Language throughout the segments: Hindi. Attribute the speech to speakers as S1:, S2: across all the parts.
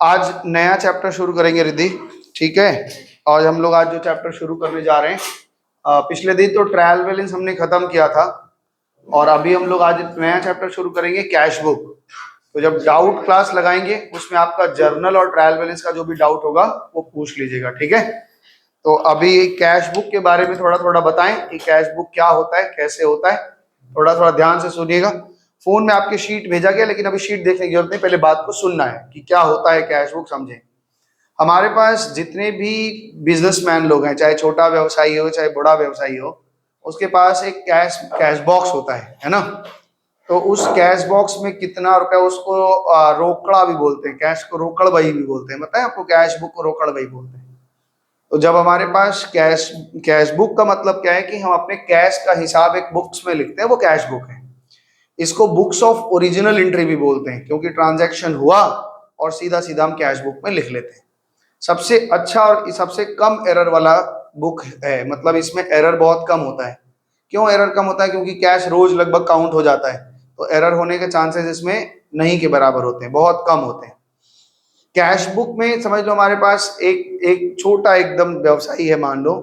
S1: आज नया चैप्टर शुरू करेंगे रिद्धि, ठीक है। और हम लोग आज जो चैप्टर शुरू करने जा रहे हैं, पिछले दिन तो ट्रायल बैलेंस हमने खत्म किया था और अभी हम लोग आज नया चैप्टर शुरू करेंगे कैश बुक। तो जब डाउट क्लास लगाएंगे उसमें आपका जर्नल और ट्रायल बैलेंस का जो भी डाउट होगा वो पूछ लीजिएगा, ठीक है। तो अभी कैश बुक के बारे में थोड़ा थोड़ा बताएं कि कैश बुक क्या होता है, कैसे होता है, थोड़ा थोड़ा ध्यान से सुनिएगा। फोन में आपके शीट भेजा गया, लेकिन अभी शीट देखने की जरूरत नहीं, पहले बात को सुनना है कि क्या होता है कैश बुक, समझें। हमारे पास जितने भी बिजनेसमैन लोग हैं, चाहे छोटा व्यवसायी हो चाहे बड़ा व्यवसायी हो, उसके पास एक कैश बॉक्स होता है ना। तो उस कैश बॉक्स में कितना रुपया, उसको रोकड़ा भी बोलते हैं, कैश को रोकड़ बही भी बोलते हैं, बताए आपको, कैश बुक को रोकड़ बही बोलते हैं। तो जब हमारे पास कैश बुक का मतलब क्या है कि हम अपने कैश का हिसाब एक बुक्स में लिखते हैं, वो कैश बुक है। इसको बुक्स ऑफ ओरिजिनल एंट्री भी बोलते हैं, क्योंकि ट्रांजैक्शन हुआ और सीधा सीधा हम कैश बुक में लिख लेते हैं। सबसे अच्छा और सबसे कम एरर वाला बुक है, मतलब इसमें एरर बहुत कम होता है। क्यों एरर कम होता है? क्योंकि कैश रोज लगभग काउंट हो जाता है, तो एरर होने के चांसेस इसमें नहीं के बराबर होते हैं, बहुत कम होते हैं। कैश बुक में समझ लो हमारे पास एक एक छोटा एकदम व्यवसायी है मान लो,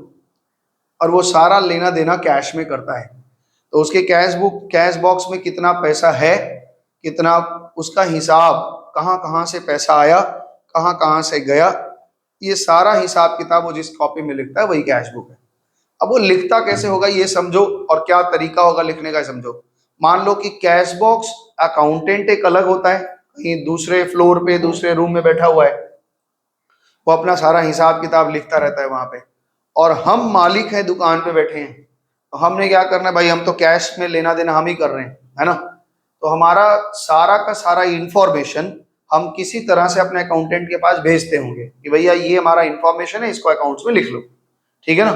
S1: और वो सारा लेना देना कैश में करता है। तो उसके कैश बॉक्स में कितना पैसा है, कितना उसका हिसाब, कहाँ कहाँ से पैसा आया, कहाँ कहाँ से गया, ये सारा हिसाब किताब वो जिस कॉपी में लिखता है वही कैश बुक है। अब वो लिखता कैसे होगा ये समझो, और क्या तरीका होगा लिखने का समझो। मान लो कि कैश बॉक्स अकाउंटेंट एक अलग होता है, कहीं दूसरे फ्लोर पे दूसरे रूम में बैठा हुआ है, वो अपना सारा हिसाब किताब लिखता रहता है वहां पे। और हम मालिक हैं, दुकान पे बैठे हैं, तो हमने क्या करना है भाई, हम तो कैश में लेना देना हम ही कर रहे हैं, है ना। तो हमारा सारा का सारा इंफॉर्मेशन हम किसी तरह से अपने अकाउंटेंट के पास भेजते होंगे कि भैया ये हमारा इंफॉर्मेशन है, इसको अकाउंट्स में लिख लो, ठीक है ना।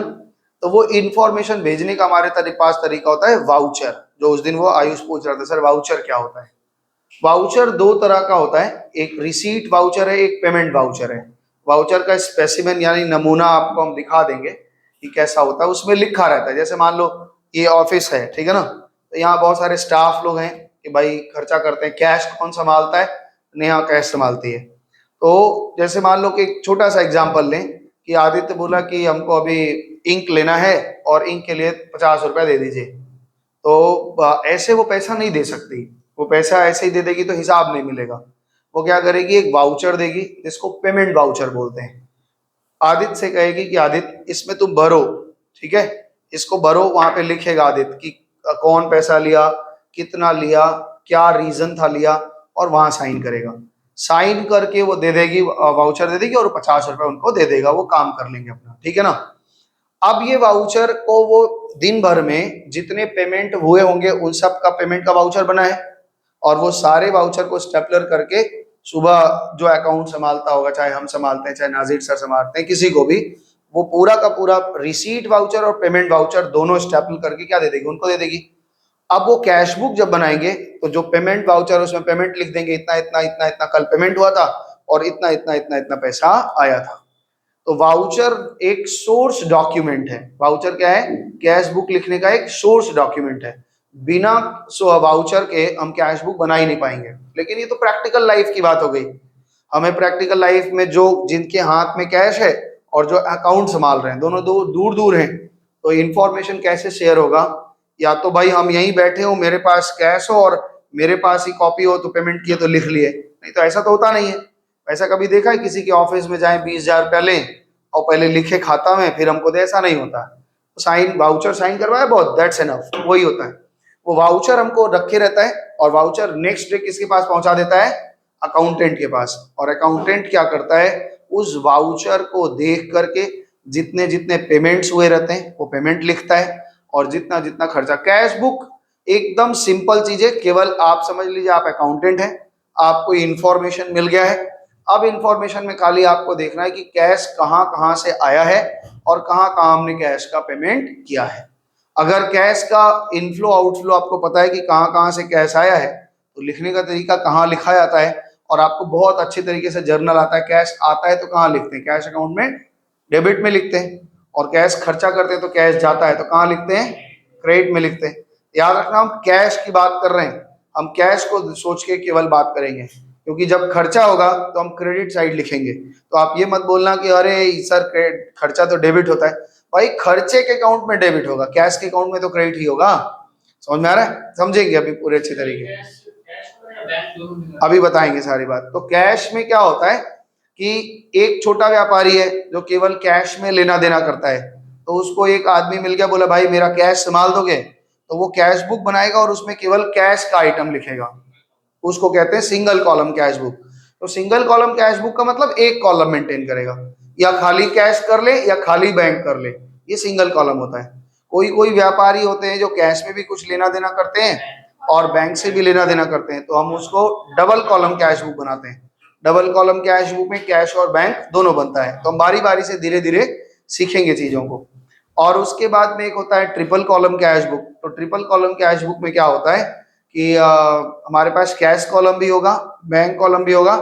S1: तो वो इंफॉर्मेशन भेजने का हमारे पास तरीका होता है वाउचर, जो उस दिन वो आयुष पूछ रहा था, सर वाउचर क्या होता है। वाउचर दो तरह का होता है, एक रिसीट वाउचर है, एक पेमेंट वाउचर है। वाउचर का स्पेसिमेन यानी नमूना आपको हम दिखा देंगे कि कैसा होता है। उसमें लिखा रहता है, जैसे मान लो ये ऑफिस है, ठीक है ना, तो यहाँ बहुत सारे स्टाफ लोग हैं कि भाई खर्चा करते हैं, कैश कौन संभालता है, नेहा कैश संभालती है। तो जैसे मान लो कि एक छोटा सा एग्जाम्पल लें कि आदित्य बोला कि हमको अभी इंक लेना है और इंक के लिए 50 रुपया दे दीजिए। तो ऐसे वो पैसा नहीं दे सकती, वो पैसा ऐसे ही दे देगी तो हिसाब नहीं मिलेगा। वो क्या करेगी, एक वाउचर देगी जिसको पेमेंट वाउचर बोलते हैं। आदित्य से कहेगी कि आदित्य इसमें तुम भरो, ठीक है, इसको भरो, वहां पे लिखेगा आदित्य कि कौन पैसा लिया, कितना लिया, क्या रीजन था लिया, और वहां साइन करेगा। साइन करके वो दे देगी, वाउचर दे देगी और 50 रुपए उनको दे देगा, वो काम कर लेंगे अपना, ठीक है ना। अब ये वाउचर को वो दिन भर में जितने पेमेंट हुए होंगे उन सब का पेमेंट का वाउचर बना है, और वो सारे वाउचर को स्टेपलर करके सुबह जो अकाउंट संभालता होगा, चाहे हम संभालते हैं चाहे नाजिर सर संभालते हैं, किसी को भी, वो पूरा का पूरा रिसीट वाउचर और पेमेंट वाउचर दोनों स्टेपल करके क्या दे देगी, उनको दे देगी। अब वो कैश बुक जब बनाएंगे तो जो पेमेंट वाउचर उसमें पेमेंट लिख देंगे, इतना इतना इतना इतना कल पेमेंट हुआ था और इतना इतना इतना इतना पैसा आया था। तो वाउचर एक सोर्स डॉक्यूमेंट है। वाउचर क्या है? कैश बुक लिखने का एक सोर्स डॉक्यूमेंट है। बिना वाउचर के हम कैश बुक बना ही नहीं पाएंगे। लेकिन ये तो प्रैक्टिकल लाइफ की बात हो गई। हमें प्रैक्टिकल लाइफ में जो जिनके हाथ में कैश है और जो अकाउंट संभाल रहे हैं, दोनों दूर दूर हैं, तो इंफॉर्मेशन कैसे शेयर होगा? या तो भाई हम यहीं बैठे हो, मेरे पास कैश हो और मेरे पास ही कॉपी हो, तो पेमेंट किए तो लिख लिए, नहीं तो ऐसा तो होता नहीं है। ऐसा कभी देखा है किसी के ऑफिस में जाए 20,000 रुपया लें और पहले लिखे खाता में फिर हमको दे? ऐसा नहीं होता। तो साइन वाउचर साइन करवाया, बहुत, दैट्स एनफ, वही होता है। वो वाउचर हमको रखे रहता है और वाउचर नेक्स्ट डे किसके पास पहुंचा देता है? अकाउंटेंट के पास। और अकाउंटेंट क्या करता है, उस वाउचर को देख करके जितने जितने पेमेंट्स हुए रहते हैं वो पेमेंट लिखता है, और जितना जितना खर्चा। कैश बुक एकदम सिंपल चीज है, केवल आप समझ लीजिए आप अकाउंटेंट हैं, आपको इंफॉर्मेशन मिल गया है। अब इंफॉर्मेशन में खाली आपको देखना है कि कैश कहाँ कहाँ से आया है और कहाँ कहाँ हमने कैश का पेमेंट किया है। अगर कैश का इनफ्लो आउटफ्लो आपको पता है कि कहाँ कहाँ से कैश आया है, तो लिखने का तरीका कहाँ लिखा जाता है, और आपको बहुत अच्छे तरीके से जर्नल आता है। कैश आता है तो कहाँ लिखते हैं? कैश अकाउंट में डेबिट में लिखते हैं। और कैश खर्चा करते हैं तो कैश जाता है तो कहाँ लिखते हैं? क्रेडिट में लिखते हैं। याद रखना, हम कैश की बात कर रहे हैं, हम कैश को सोच के केवल बात करेंगे। क्योंकि जब खर्चा होगा तो हम क्रेडिट साइड लिखेंगे। तो आप ये मत बोलना कि अरे सर खर्चा तो डेबिट होता है। भाई खर्चे के अकाउंट में डेबिट होगा, कैश के अकाउंट में तो क्रेडिट ही होगा। समझ में आ रहा है? समझेंगे अभी पूरे अच्छे तरीके, अभी बताएंगे सारी बात। तो कैश में क्या होता है कि एक छोटा व्यापारी है जो केवल कैश में लेना देना करता है, तो उसको एक आदमी मिल गया, बोला भाई मेरा कैश संभाल दोगे, तो वो कैश बुक बनाएगा और उसमें केवल कैश का आइटम लिखेगा, उसको कहते हैं सिंगल कॉलम कैश बुक। तो सिंगल कॉलम कैश बुक का मतलब एक कॉलम मेंटेन करेगा, या खाली कैश कर ले या खाली बैंक कर ले, ये सिंगल कॉलम होता है। कोई कोई व्यापारी होते हैं जो कैश में भी कुछ लेना देना करते हैं और बैंक से भी लेना देना करते हैं, तो हम उसको डबल कॉलम कैश बुक बनाते हैं। डबल कॉलम कैश बुक में कैश और बैंक दोनों बनता है। तो हम बारी बारी से धीरे धीरे सीखेंगे चीजों को। और उसके बाद में एक होता है ट्रिपल कॉलम कैश बुक। तो ट्रिपल कॉलम कैश बुक में क्या होता है कि हमारे पास कैश कॉलम भी होगा, बैंक कॉलम भी होगा,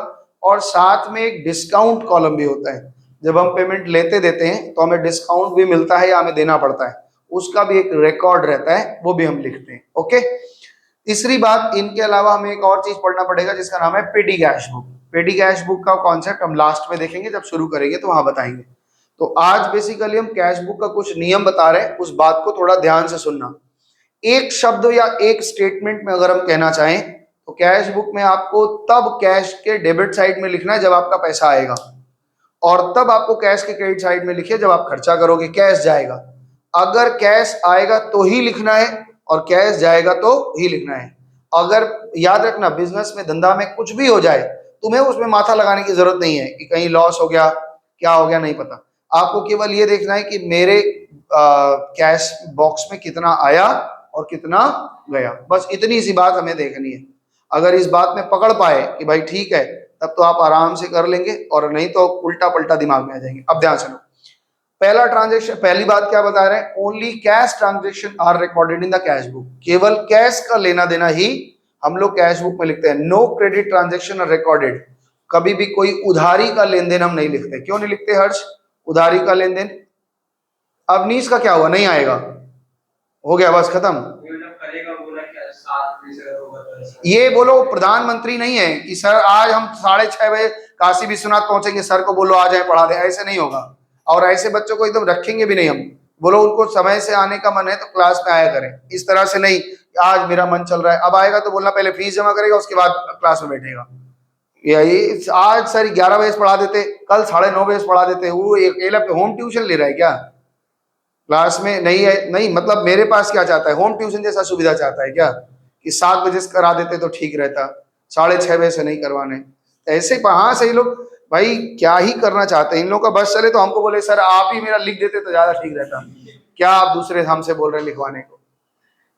S1: और साथ में एक डिस्काउंट कॉलम भी होता है। जब हम पेमेंट लेते देते हैं तो हमें डिस्काउंट भी मिलता है या हमें देना पड़ता है, उसका भी एक रिकॉर्ड रहता है, वो भी हम लिखते हैं। ओके, तीसरी बात, इनके अलावा हमें एक और चीज पढ़ना पड़ेगा जिसका नाम है पेटी कैश बुक। पेटी कैश बुक का कॉन्सेप्ट हम लास्ट में देखेंगे, जब शुरू करेंगे तो वहां बताएंगे। तो आज बेसिकली हम कैश बुक का कुछ नियम बता रहे हैं, उस बात को थोड़ा ध्यान से सुनना। एक शब्द या एक स्टेटमेंट में अगर हम कहना चाहें तो कैश बुक में आपको तब कैश के डेबिट साइड में लिखना है जब आपका पैसा आएगा, और तब आपको कैश के क्रेडिट साइड में लिखिए जब आप खर्चा करोगे, कैश जाएगा। अगर कैश आएगा तो ही लिखना है और कैश जाएगा तो ही लिखना है। अगर याद रखना, बिजनेस में धंधा में कुछ भी हो जाए, तुम्हें उसमें माथा लगाने की जरूरत नहीं है कि कहीं लॉस हो गया, क्या हो गया, नहीं पता। आपको केवल ये देखना है कि मेरे कैश बॉक्स में कितना आया और कितना गया, बस इतनी सी बात हमें देखनी है। अगर इस बात में पकड़ पाए कि भाई ठीक है, तब तो आप आराम से कर लेंगे, और नहीं तो उल्टा पलटा दिमाग में आ जाएंगे। अब ध्यान सुनो, पहला ट्रांजेक्शन, पहली बात क्या बता रहे हैं, only cash transaction are recorded in the cash book. केवल कैश का लेना देना ही हम लोग कैश बुक में लिखते हैं। No credit transaction are recorded. कभी भी कोई उधारी का लेन देन हम नहीं लिखते। क्यों नहीं लिखते हर्ष उधारी का लेन देन? अवनीश का क्या हुआ, नहीं आएगा, हो गया बस खत्म। ये बोलो प्रधानमंत्री नहीं है कि सर आज हम 6:30 बजे काशी विश्वनाथ पहुंचेंगे, सर को बोलो आ जाए पढ़ा दे, ऐसे नहीं होगा। और ऐसे बच्चों को एकदम रखेंगे भी नहीं हम। बोलो उनको समय से आने का मन है तो क्लास में आया करें, इस तरह से नहीं आज मेरा मन चल रहा है, अब आएगा तो बोलना पहले फीस जमा करेगा उसके बाद क्लास में बैठेगा। यही आज सर 11 बजे पढ़ा देते, कल 9:30 बजे पढ़ा देते, वो अकेला होम ट्यूशन ले रहा है क्या? क्लास में नहीं है, नहीं मतलब मेरे पास क्या चाहता है, होम ट्यूशन जैसा सुविधा चाहता है क्या कि 7 बजे से करा देते तो ठीक रहता, 6:30 बजे से नहीं करवाने? ऐसे कहाँ से ये लोग भाई क्या ही करना चाहते हैं। इन लोगों का बस चले तो हमको बोले सर आप ही मेरा लिख देते तो ज्यादा ठीक रहता, क्या आप दूसरे हमसे बोल रहे हैं लिखवाने को?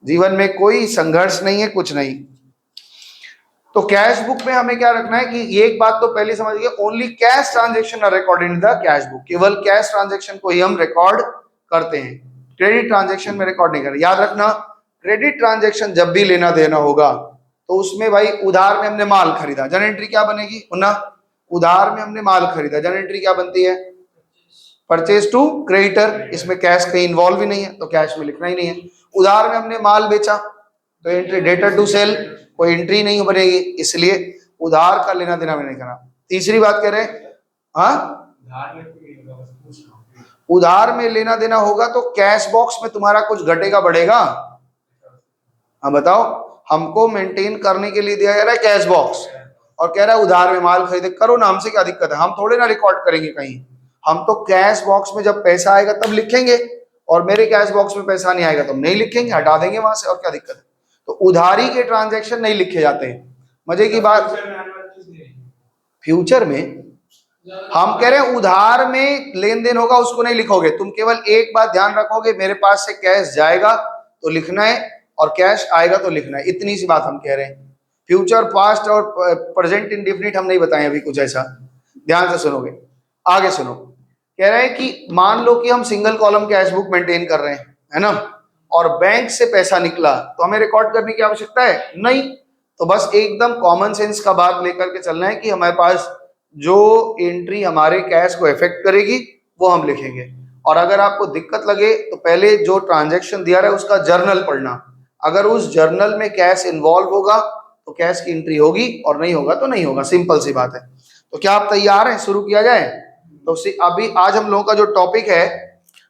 S1: जीवन में कोई संघर्ष नहीं है, कुछ नहीं। तो कैश बुक में हमें क्या रखना है कि ये एक बात तो पहले समझिए, only cash transaction are recorded in the cash book. केवल कैश ट्रांजेक्शन को ही हम रिकॉर्ड करते हैं, क्रेडिट ट्रांजेक्शन में रिकॉर्ड नहीं करते। याद रखना, क्रेडिट ट्रांजेक्शन जब भी लेना देना होगा तो उसमें भाई उधार में हमने माल खरीदा, जन एंट्री क्या बनेगी ना? उधार में हमने माल खरीदा, जन एंट्री क्या बनती है? Purchase to creditor. इसमें कैश कहीं इन्वॉल्व ही नहीं है तो कैश में लिखना ही नहीं है। उधार में हमने माल बेचा तो एंट्री डेटर टू सेल, कोई एंट्री नहीं बनेगी, इसलिए उधार का लेना देना में नहीं करना। तीसरी बात कह रहे हैं, हाँ उधार में लेना देना होगा तो कैश बॉक्स में तुम्हारा कुछ घटेगा बढ़ेगा? हाँ बताओ, हमको मेंटेन करने के लिए दिया जा रहा है कैश बॉक्स, और कह रहा है उधार में माल खरीदे, करो ना, हमसे क्या दिक्कत है? हम थोड़े ना रिकॉर्ड करेंगे कहीं, हम तो कैश बॉक्स में जब पैसा आएगा तब लिखेंगे, और मेरे कैश बॉक्स में पैसा नहीं आएगा तो हम नहीं लिखेंगे, हटा देंगे वहां से, और क्या दिक्कत है? तो उधारी के ट्रांजैक्शन नहीं लिखे जाते हैं। मजे की बात, फ्यूचर में हम कह रहे हैं उधार में लेन देन होगा उसको नहीं लिखोगे, तुम केवल एक बात ध्यान रखोगे, मेरे पास से कैश जाएगा तो लिखना है और कैश आएगा तो लिखना है, इतनी सी बात हम कह रहे हैं। फ्यूचर, पास्ट और प्रेजेंट इंडेफिनिट हम नहीं बताएं अभी कुछ ऐसा, ध्यान से सुनोगे। आगे सुनो, कह रहे हैं कि मान लो कि हम single column cash book maintain कर रहे हैं, है ना, और बैंक से पैसा निकला तो हमें रिकॉर्ड करने की आवश्यकता है नहीं। तो बस एकदम कॉमन सेंस का बात लेकर के चलना है कि हमारे पास जो एंट्री हमारे कैश को इफेक्ट करेगी वो हम लिखेंगे। और अगर आपको दिक्कत लगे तो पहले जो ट्रांजैक्शन दिया रहा है उसका जर्नल पढ़ना, अगर उस जर्नल में कैश इन्वॉल्व होगा तो कैश की एंट्री होगी और नहीं होगा तो नहीं होगा, सिंपल सी बात है। तो क्या आप तैयार हैं, शुरू किया जाए? तो अभी आज हम लोगों का जो टॉपिक है,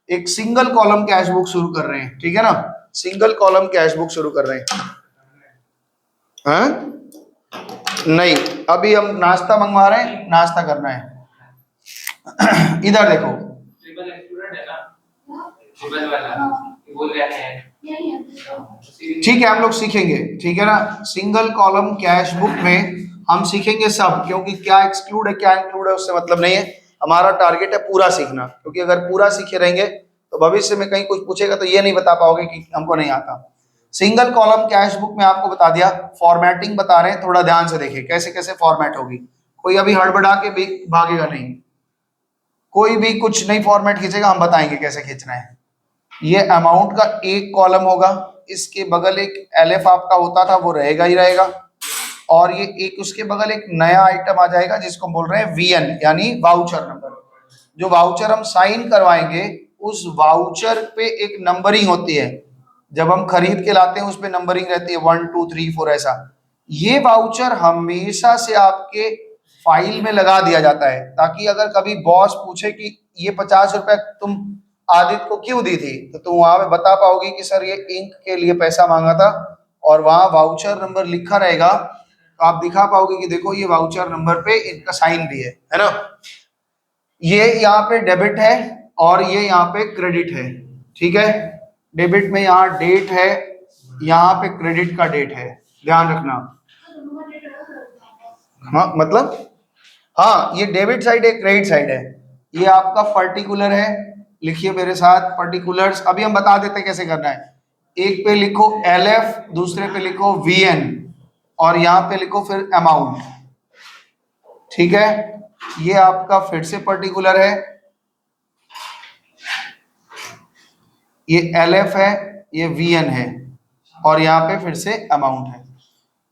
S1: एक सिंगल कॉलम कैश बुक शुरू कर रहे हैं, ठीक है ना? सिंगल कॉलम कैश बुक शुरू कर रहे हैं। हाँ नहीं, अभी हम नाश्ता मंगवा रहे हैं, नाश्ता करना है। इधर देखो, ठीक है, हम लोग सीखेंगे, ठीक है ना? सिंगल कॉलम कैश बुक में हम सीखेंगे सब, क्योंकि क्या एक्सक्लूड है क्या इंक्लूड है उससे मतलब नहीं है। हमारा टारगेट है पूरा सीखना, क्योंकि अगर पूरा सीखे रहेंगे तो भविष्य में कहीं कुछ पूछेगा तो ये नहीं बता पाओगे कि हमको नहीं आता। सिंगल कॉलम कैश बुक में आपको बता दिया, फॉर्मेटिंग बता रहे हैं, थोड़ा ध्यान से देखिए कैसे कैसे फॉर्मेट होगी। कोई अभी हड़बड़ा के भी भागेगा नहीं, कोई भी कुछ नहीं फॉर्मेट खींचेगा, हम बताएंगे कैसे खींचना है। ये अमाउंट का एक कॉलम होगा, इसके बगल एक एलएफ आपका होता था वो रहेगा ही रहेगा, और ये एक उसके बगल एक नया आइटम आ जाएगा जिसको बोल रहे हैं वीएन, यानी वाउचर नंबर। जो वाउचर हम साइन करवाएंगे उस वाउचर पे एक नंबरिंग होती है, जब हम खरीद के लाते हैं उस पे नंबरिंग रहती है 1 2 3 4 ऐसा। ये वाउचर हमेशा से आपके फाइल में लगा दिया जाता है, ताकि अगर कभी बॉस पूछे कि ये 50 रुपए तुम आदित्य को क्यों दी थी, तो तुम वहां पे बता पाओगे कि सर ये इंक के लिए पैसा मांगा था, और वहां वाउचर नंबर लिखा रहेगा, तो आप दिखा पाओगे कि देखो ये वाउचर नंबर पे इनका साइन भी है ना? ये यहाँ पे डेबिट है और ये यहाँ पे क्रेडिट है, ठीक है? डेबिट में यहाँ डेट है, यहाँ पे क्रेडिट का डेट है, ध्यान रखना। हाँ मतलब, हाँ ये डेबिट साइड है, क्रेडिट साइड है। ये आपका पर्टिकुलर है, लिखिए मेरे साथ पर्टिकुलर्स। अभी हम बता देते हैं कैसे करना है। एक पे लिखो एलएफ, दूसरे पे लिखो वीएन, और यहाँ पे लिखो फिर अमाउंट, ठीक है? ये आपका फिर से पर्टिकुलर है, ये एलएफ है, ये वीएन है, और यहाँ पे फिर से अमाउंट है।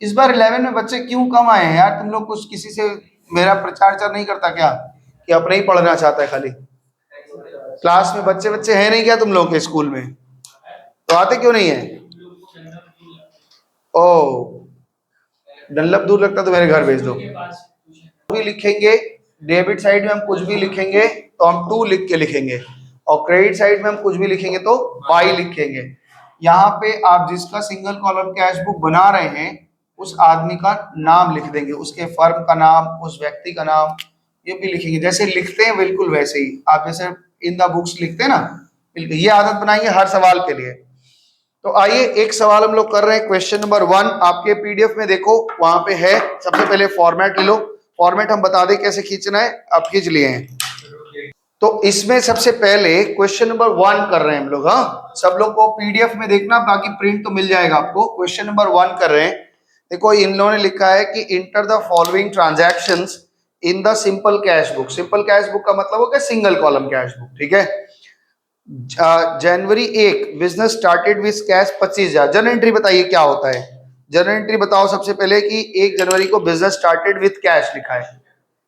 S1: इस बार 11 में बच्चे क्यों कम आए हैं यार? तुम लोग कुछ किसी से मेरा प्रचार नहीं करता क्या, कि अपने ही पढ़ना चाहता है खाली? क्लास में बच्चे बच्चे हैं नहीं क्या तुम लोग के स्कूल में? तो आते क्यों नहीं है? ओ डनलप दूर लगता तो मेरे घर भेज दो। भी लिखेंगे डेबिट साइड में हम कुछ भी लिखेंगे तो हम 2 लिख के लिखेंगे, और क्रेडिट साइड में हम कुछ भी लिखेंगे तो बाई लिखेंगे। यहाँ पे आप जिसका सिंगल कॉलम कैश बुक बना रहे हैं उस आदमी का नाम लिख देंगे, उसके फर्म का नाम, उस व्यक्ति का नाम, ये भी लिखेंगे जैसे लिखते हैं बिल्कुल वैसे ही। आप जैसे इन द बुक्स लिखते हैं ना, बिल्कुल ये आदत बनाएंगे हर सवाल के लिए। तो आइए एक सवाल हम लोग कर रहे हैं, क्वेश्चन नंबर 1 आपके पीडीएफ में देखो वहां पे है। सबसे पहले फॉर्मेट ले लो, फॉर्मेट हम बता दें कैसे खींचना है, आप खींच लिए हैं। तो इसमें सबसे पहले क्वेश्चन नंबर 1 कर रहे हैं हम लोग। हाँ सब लोग को पीडीएफ में देखना, बाकी प्रिंट तो मिल जाएगा आपको। क्वेश्चन नंबर 1 कर रहे हैं। देखो इन लोगों ने लिखा है कि enter the following transactions in the simple cash book. Simple cash book का मतलब हो गया सिंगल कॉलम कैश बुक, ठीक है? जनवरी 1 business started with cash 25,000। Journal entry बताइए क्या होता है? जर्नल एंट्री बताओ सबसे पहले कि 1 जनवरी को बिजनेस स्टार्टेड विद कैश लिखा है,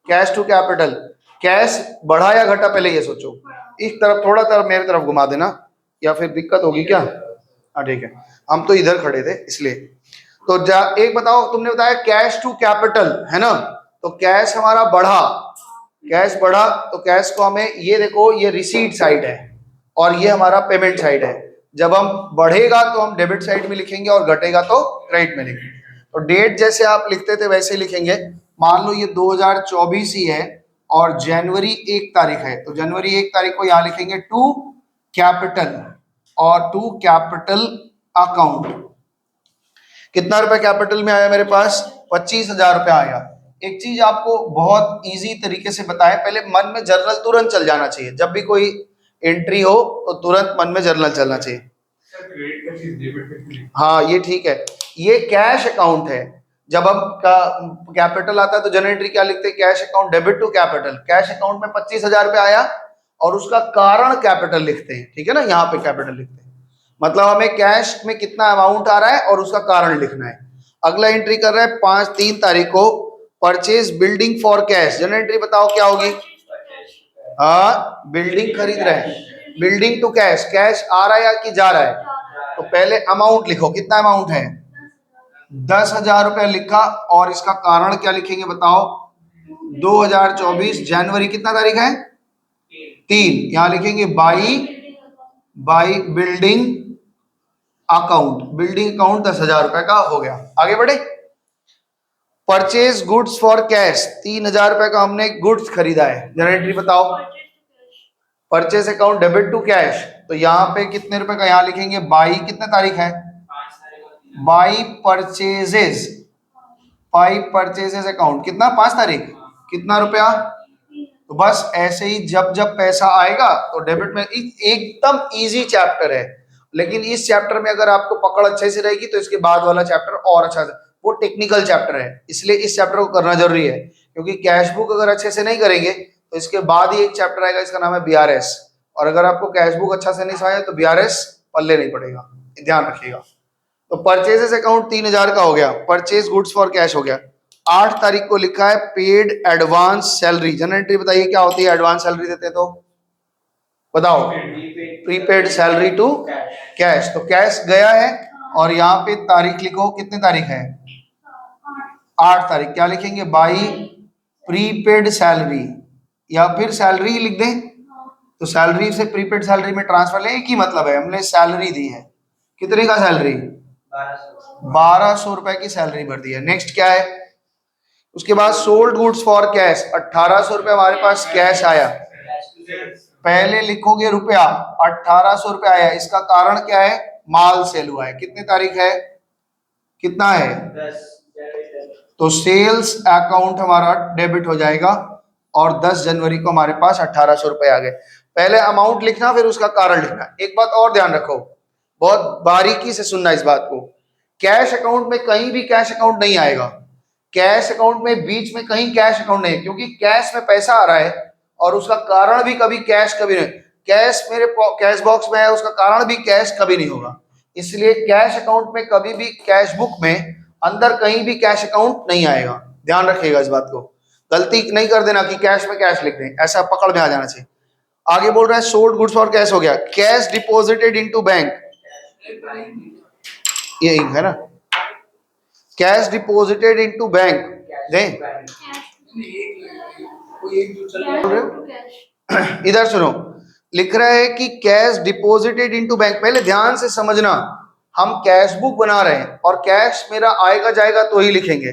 S1: कैश टू कैपिटल। कैश बढ़ा या घटा पहले ये सोचो। इस तरफ थोड़ा तरफ मेरी तरफ घुमा देना, या फिर दिक्कत होगी क्या? हाँ ठीक है, हम तो इधर खड़े थे इसलिए। तो एक बताओ, तुमने बताया कैश टू कैपिटल है ना, तो कैश हमारा बढ़ा, कैश बढ़ा तो कैश को हमें, ये देखो ये रिसीट साइड है और ये हमारा पेमेंट साइड है। जब हम बढ़ेगा तो हम डेबिट साइड में लिखेंगे और घटेगा तो क्रेडिट में लिखेंगे। तो डेट जैसे आप लिखते थे वैसे ही लिखेंगे। मान लो ये 2024 ही है और जनवरी 1 तारीख है, तो जनवरी 1 तारीख को यहाँ लिखेंगे टू कैपिटल, और टू कैपिटल अकाउंट। कितना रुपए कैपिटल में आया मेरे पास? 25,000 रुपया आया। एक चीज आपको बहुत इजी तरीके से बताएं, पहले मन में जर्नल तुरंत चल जाना चाहिए। जब भी कोई एंट्री हो तो तुरंत मन में जर्नल चलना चाहिए। हाँ ये ठीक है, ये कैश अकाउंट है। जब हम कैपिटल आता है तो जनरल एंट्री क्या लिखते हैं? Cash account debit to capital. Cash account में 25,000 रुपया आया और उसका कारण कैपिटल लिखते हैं, ठीक है ना? यहाँ पे कैपिटल लिखते हैं, मतलब हमें कैश में कितना अमाउंट आ रहा है और उसका कारण लिखना है। अगला एंट्री कर रहे हैं 3 तारीख को, purchase building for cash. General entry बताओ क्या होगी? हाँ बिल्डिंग खरीद रहे हैं, बिल्डिंग टू कैश। कैश आ रहा है या कि जा रहा है? तो पहले अमाउंट लिखो, कितना अमाउंट है? 10,000 रुपया लिखा और इसका कारण क्या लिखेंगे बताओ? 2024 जनवरी कितना तारीख है? 3। यहां लिखेंगे by building account. Building account 10,000 रुपए का हो गया। आगे बढ़े। परचेज गुड्स फॉर कैश, 3,000 रुपए का हमने गुड्स खरीदा है। जरा एंट्री बताओ। Purchase account debit to cash, तो यहाँ पे कितने रुपए का यहाँ लिखेंगे? बाई कितने तारीख है? बाई परचेजेस अकाउंट कितना? 5 तारीख। कितना रुपया? तो बस ऐसे ही जब जब पैसा आएगा तो डेबिट में। एकदम इजी चैप्टर है, लेकिन इस चैप्टर में अगर आपको पकड़ अच्छे से रहेगी तो इसके बाद वाला चैप्टर और अच्छा से, वो टेक्निकल चैप्टर है, इसलिए इस चैप्टर को करना जरूरी है। क्योंकि कैश बुक अगर अच्छे से नहीं करेंगे तो इसके बाद ही एक चैप्टर आएगा, इसका नाम है बीआरएस। और अगर आपको कैश बुक अच्छा से नहीं समझ तो बीआरएस पल्ले नहीं पड़ेगा, ध्यान रखिएगा। तो परचेजेस अकाउंट 3,000 का हो गया। परचेज गुड्स फॉर कैश हो गया। 8 तारीख को लिखा है paid advance salary. General entry बताइए क्या होती है? एडवांस सैलरी देते हैं तो बताओ। Prepaid salary to cash. तो कैश गया है और यहाँ पे तारीख लिखो, कितनी तारीख है? 8 तारीख। क्या लिखेंगे? बाई प्रीपेड सैलरी, या फिर सैलरी लिख दें। तो सैलरी से प्रीपेड सैलरी में ट्रांसफर ले, एक ही मतलब है, हमने सैलरी दी है। कितने का सैलरी? 1200 रुपए की सैलरी भर दी है। नेक्स्ट क्या है? उसके बाद सोल्ड गुड्स फॉर कैश, 1800 रुपए हमारे पास कैश आया। पहले लिखोगे रुपया, 1800 रुपया आया। इसका कारण क्या है? माल सेल हुआ है। कितनी तारीख है? कितना है? 10। तो सेल्स अकाउंट हमारा डेबिट हो जाएगा और 10 जनवरी को हमारे पास 1800 रुपए आ गए। पहले अमाउंट लिखना, फिर उसका कारण लिखना। एक बात और ध्यान रखो, बहुत बारीकी से सुनना इस बात को। कैश अकाउंट में कहीं भी कैश अकाउंट नहीं आएगा। कैश अकाउंट में बीच में कहीं कैश अकाउंट नहीं है, क्योंकि कैश में पैसा आ रहा है और उसका कारण भी कभी कैश कभी नहीं। कैश मेरे कैश बॉक्स में है, उसका कारण भी कैश कभी नहीं होगा। इसलिए कैश अकाउंट में कभी भी, कैश बुक में अंदर कहीं भी कैश अकाउंट नहीं आएगा। ध्यान रखिएगा इस बात को, गलती नहीं कर देना कि कैश में कैश लिख दें, ऐसा पकड़ में आ जाना चाहिए। आगे बोल रहा है सोल्ड गुड्स फॉर कैश हो गया। कैश डिपॉजिटेड इनटू बैंक, ये है ना, कैश डिपॉजिटेड इनटू बैंक दें। इधर सुनो, लिख रहा है कि कैश डिपॉजिटेड इनटू बैंक। पहले ध्यान से समझना, हम कैश बुक बना रहे हैं और कैश मेरा आएगा जाएगा तो ही लिखेंगे।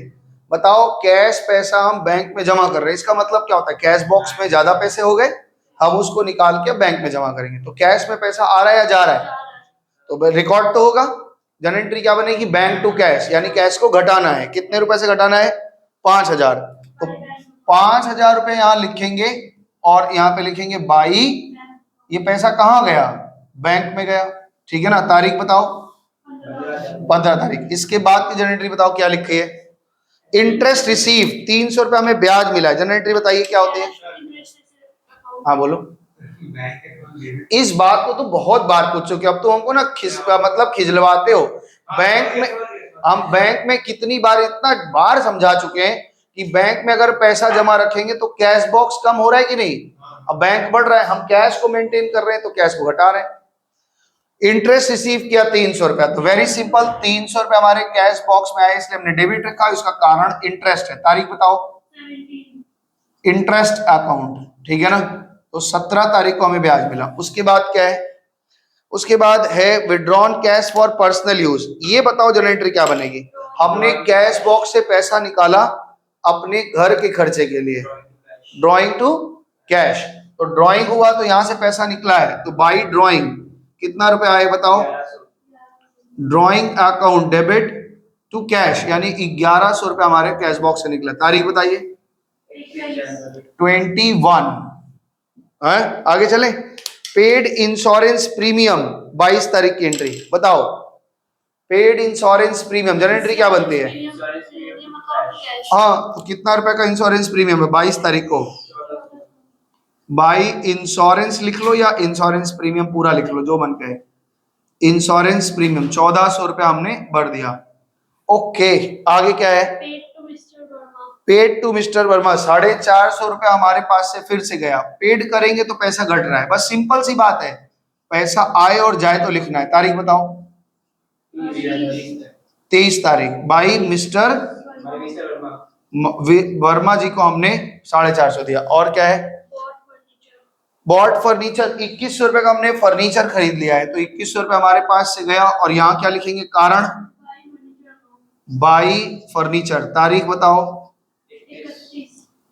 S1: बताओ, कैश पैसा हम बैंक में जमा कर रहे हैं, इसका मतलब क्या होता है? कैश बॉक्स में ज्यादा पैसे हो गए, हम उसको निकाल के बैंक में जमा करेंगे। तो कैश में पैसा आ रहा है या जा रहा है? तो रिकॉर्ड तो होगा। जनरल एंट्री क्या बनेगी? बैंक टू कैश, यानी कैश को घटाना है। कितने रुपए से घटाना है? 5,000। तो 5,000 रुपए यहाँ लिखेंगे और यहाँ पे लिखेंगे बाई, ये पैसा कहाँ गया? बैंक में गया। ठीक है ना। तारीख बताओ, 15 तारीख। इसके बाद की जनरल एंट्री बताओ क्या लिखी है? इंटरेस्ट रिसीव, 300 रुपए हमें ब्याज मिला है। जनरल एंट्री बताइए क्या होती है? हाँ बोलो। इस बात को तो बहुत बार पूछ चुके, अब तो हमको ना मतलब खिजलवाते हो। बैंक में, हम बैंक में कितनी बार, इतना बार समझा चुके हैं कि बैंक में अगर पैसा जमा रखेंगे तो कैश बॉक्स कम हो रहा है कि नहीं? अब बैंक बढ़ रहा है, हम कैश को मेंटेन कर रहे हैं तो कैश को घटा रहे हैं। इंटरेस्ट रिसीव किया 300 रुपया, तो वेरी सिंपल, 300 रुपया हमारे कैश बॉक्स में आए इसलिए हमने डेबिट रखा। इसका कारण इंटरेस्ट है। तारीख बताओ। इंटरेस्ट अकाउंट, ठीक है ना। तो 17 तारीख को हमें ब्याज मिला। उसके बाद क्या है? उसके बाद है withdrawn cash for personal use. ये बताओ जनरल एंट्री क्या बनेगी? हमने कैश बॉक्स से पैसा निकाला अपने घर के खर्चे के लिए, ड्रॉइंग टू कैश। तो ड्रॉइंग हुआ तो यहां से पैसा निकला है, तो बाई ड्रॉइंग कितना रुपया आए बताओ? Drawing account debit to cash, यानी 1100 रुपया हमारे कैश बॉक्स से निकला। तारीख बताइए। 21। आगे चले। पेड इंश्योरेंस प्रीमियम, 22 तारीख की एंट्री बताओ। Paid insurance premium, general entry क्या बनती है? हाँ, तो कितना रुपए का इंश्योरेंस प्रीमियम है 22 तारीख को? बाई इंश्योरेंस लिख लो या इंश्योरेंस प्रीमियम पूरा लिख लो, जो मन कहे। इंश्योरेंस प्रीमियम 1400 रुपया हमने भर दिया। ओके, आगे क्या है? पेड टू मिस्टर वर्मा, 450 रुपया हमारे पास से फिर से गया। पेड करेंगे तो पैसा घट रहा है, बस सिंपल सी बात है। पैसा आए और जाए तो लिखना है। तारीख बताओ। 23 तारीख बाई मिस्टर वर्मा जी को हमने 450 दिया। और क्या है? बॉट फर्नीचर, 2100 रुपए का हमने फर्नीचर खरीद लिया है, तो 2100 रुपए हमारे पास से गया। और यहाँ क्या लिखेंगे? कारण बाई फर्नीचर। तारीख बताओ?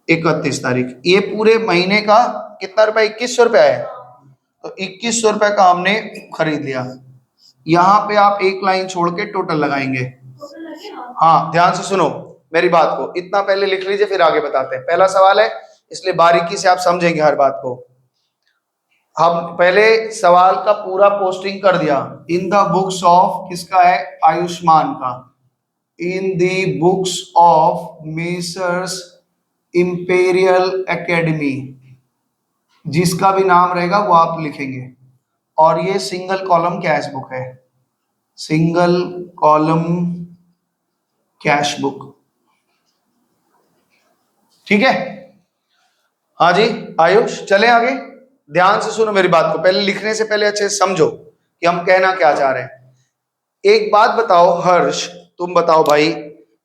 S1: 31 तारीख। ये पूरे महीने का कितना रुपए? 2100 रुपए है, तो 2100 रुपए का हमने खरीद लिया। यहाँ पे आप एक लाइन छोड़ के टोटल लगाएंगे। हाँ, ध्यान से सुनो मेरी बात को, इतना पहले लिख लीजिए फिर आगे बताते हैं। पहला सवाल है, इसलिए बारीकी से आप समझेंगे हर बात को। हम पहले सवाल का पूरा पोस्टिंग कर दिया। इन द बुक्स ऑफ, किसका है? आयुष्मान का। In the books of messrs imperial academy, जिसका भी नाम रहेगा वो आप लिखेंगे। और ये सिंगल कॉलम कैश बुक है, सिंगल कॉलम कैश बुक, ठीक है? हाँ जी आयुष, चलें आगे। ध्यान से सुनो मेरी बात को, पहले लिखने से पहले अच्छे से समझो कि हम कहना क्या चाह रहे हैं। एक बात बताओ हर्ष, तुम बताओ भाई,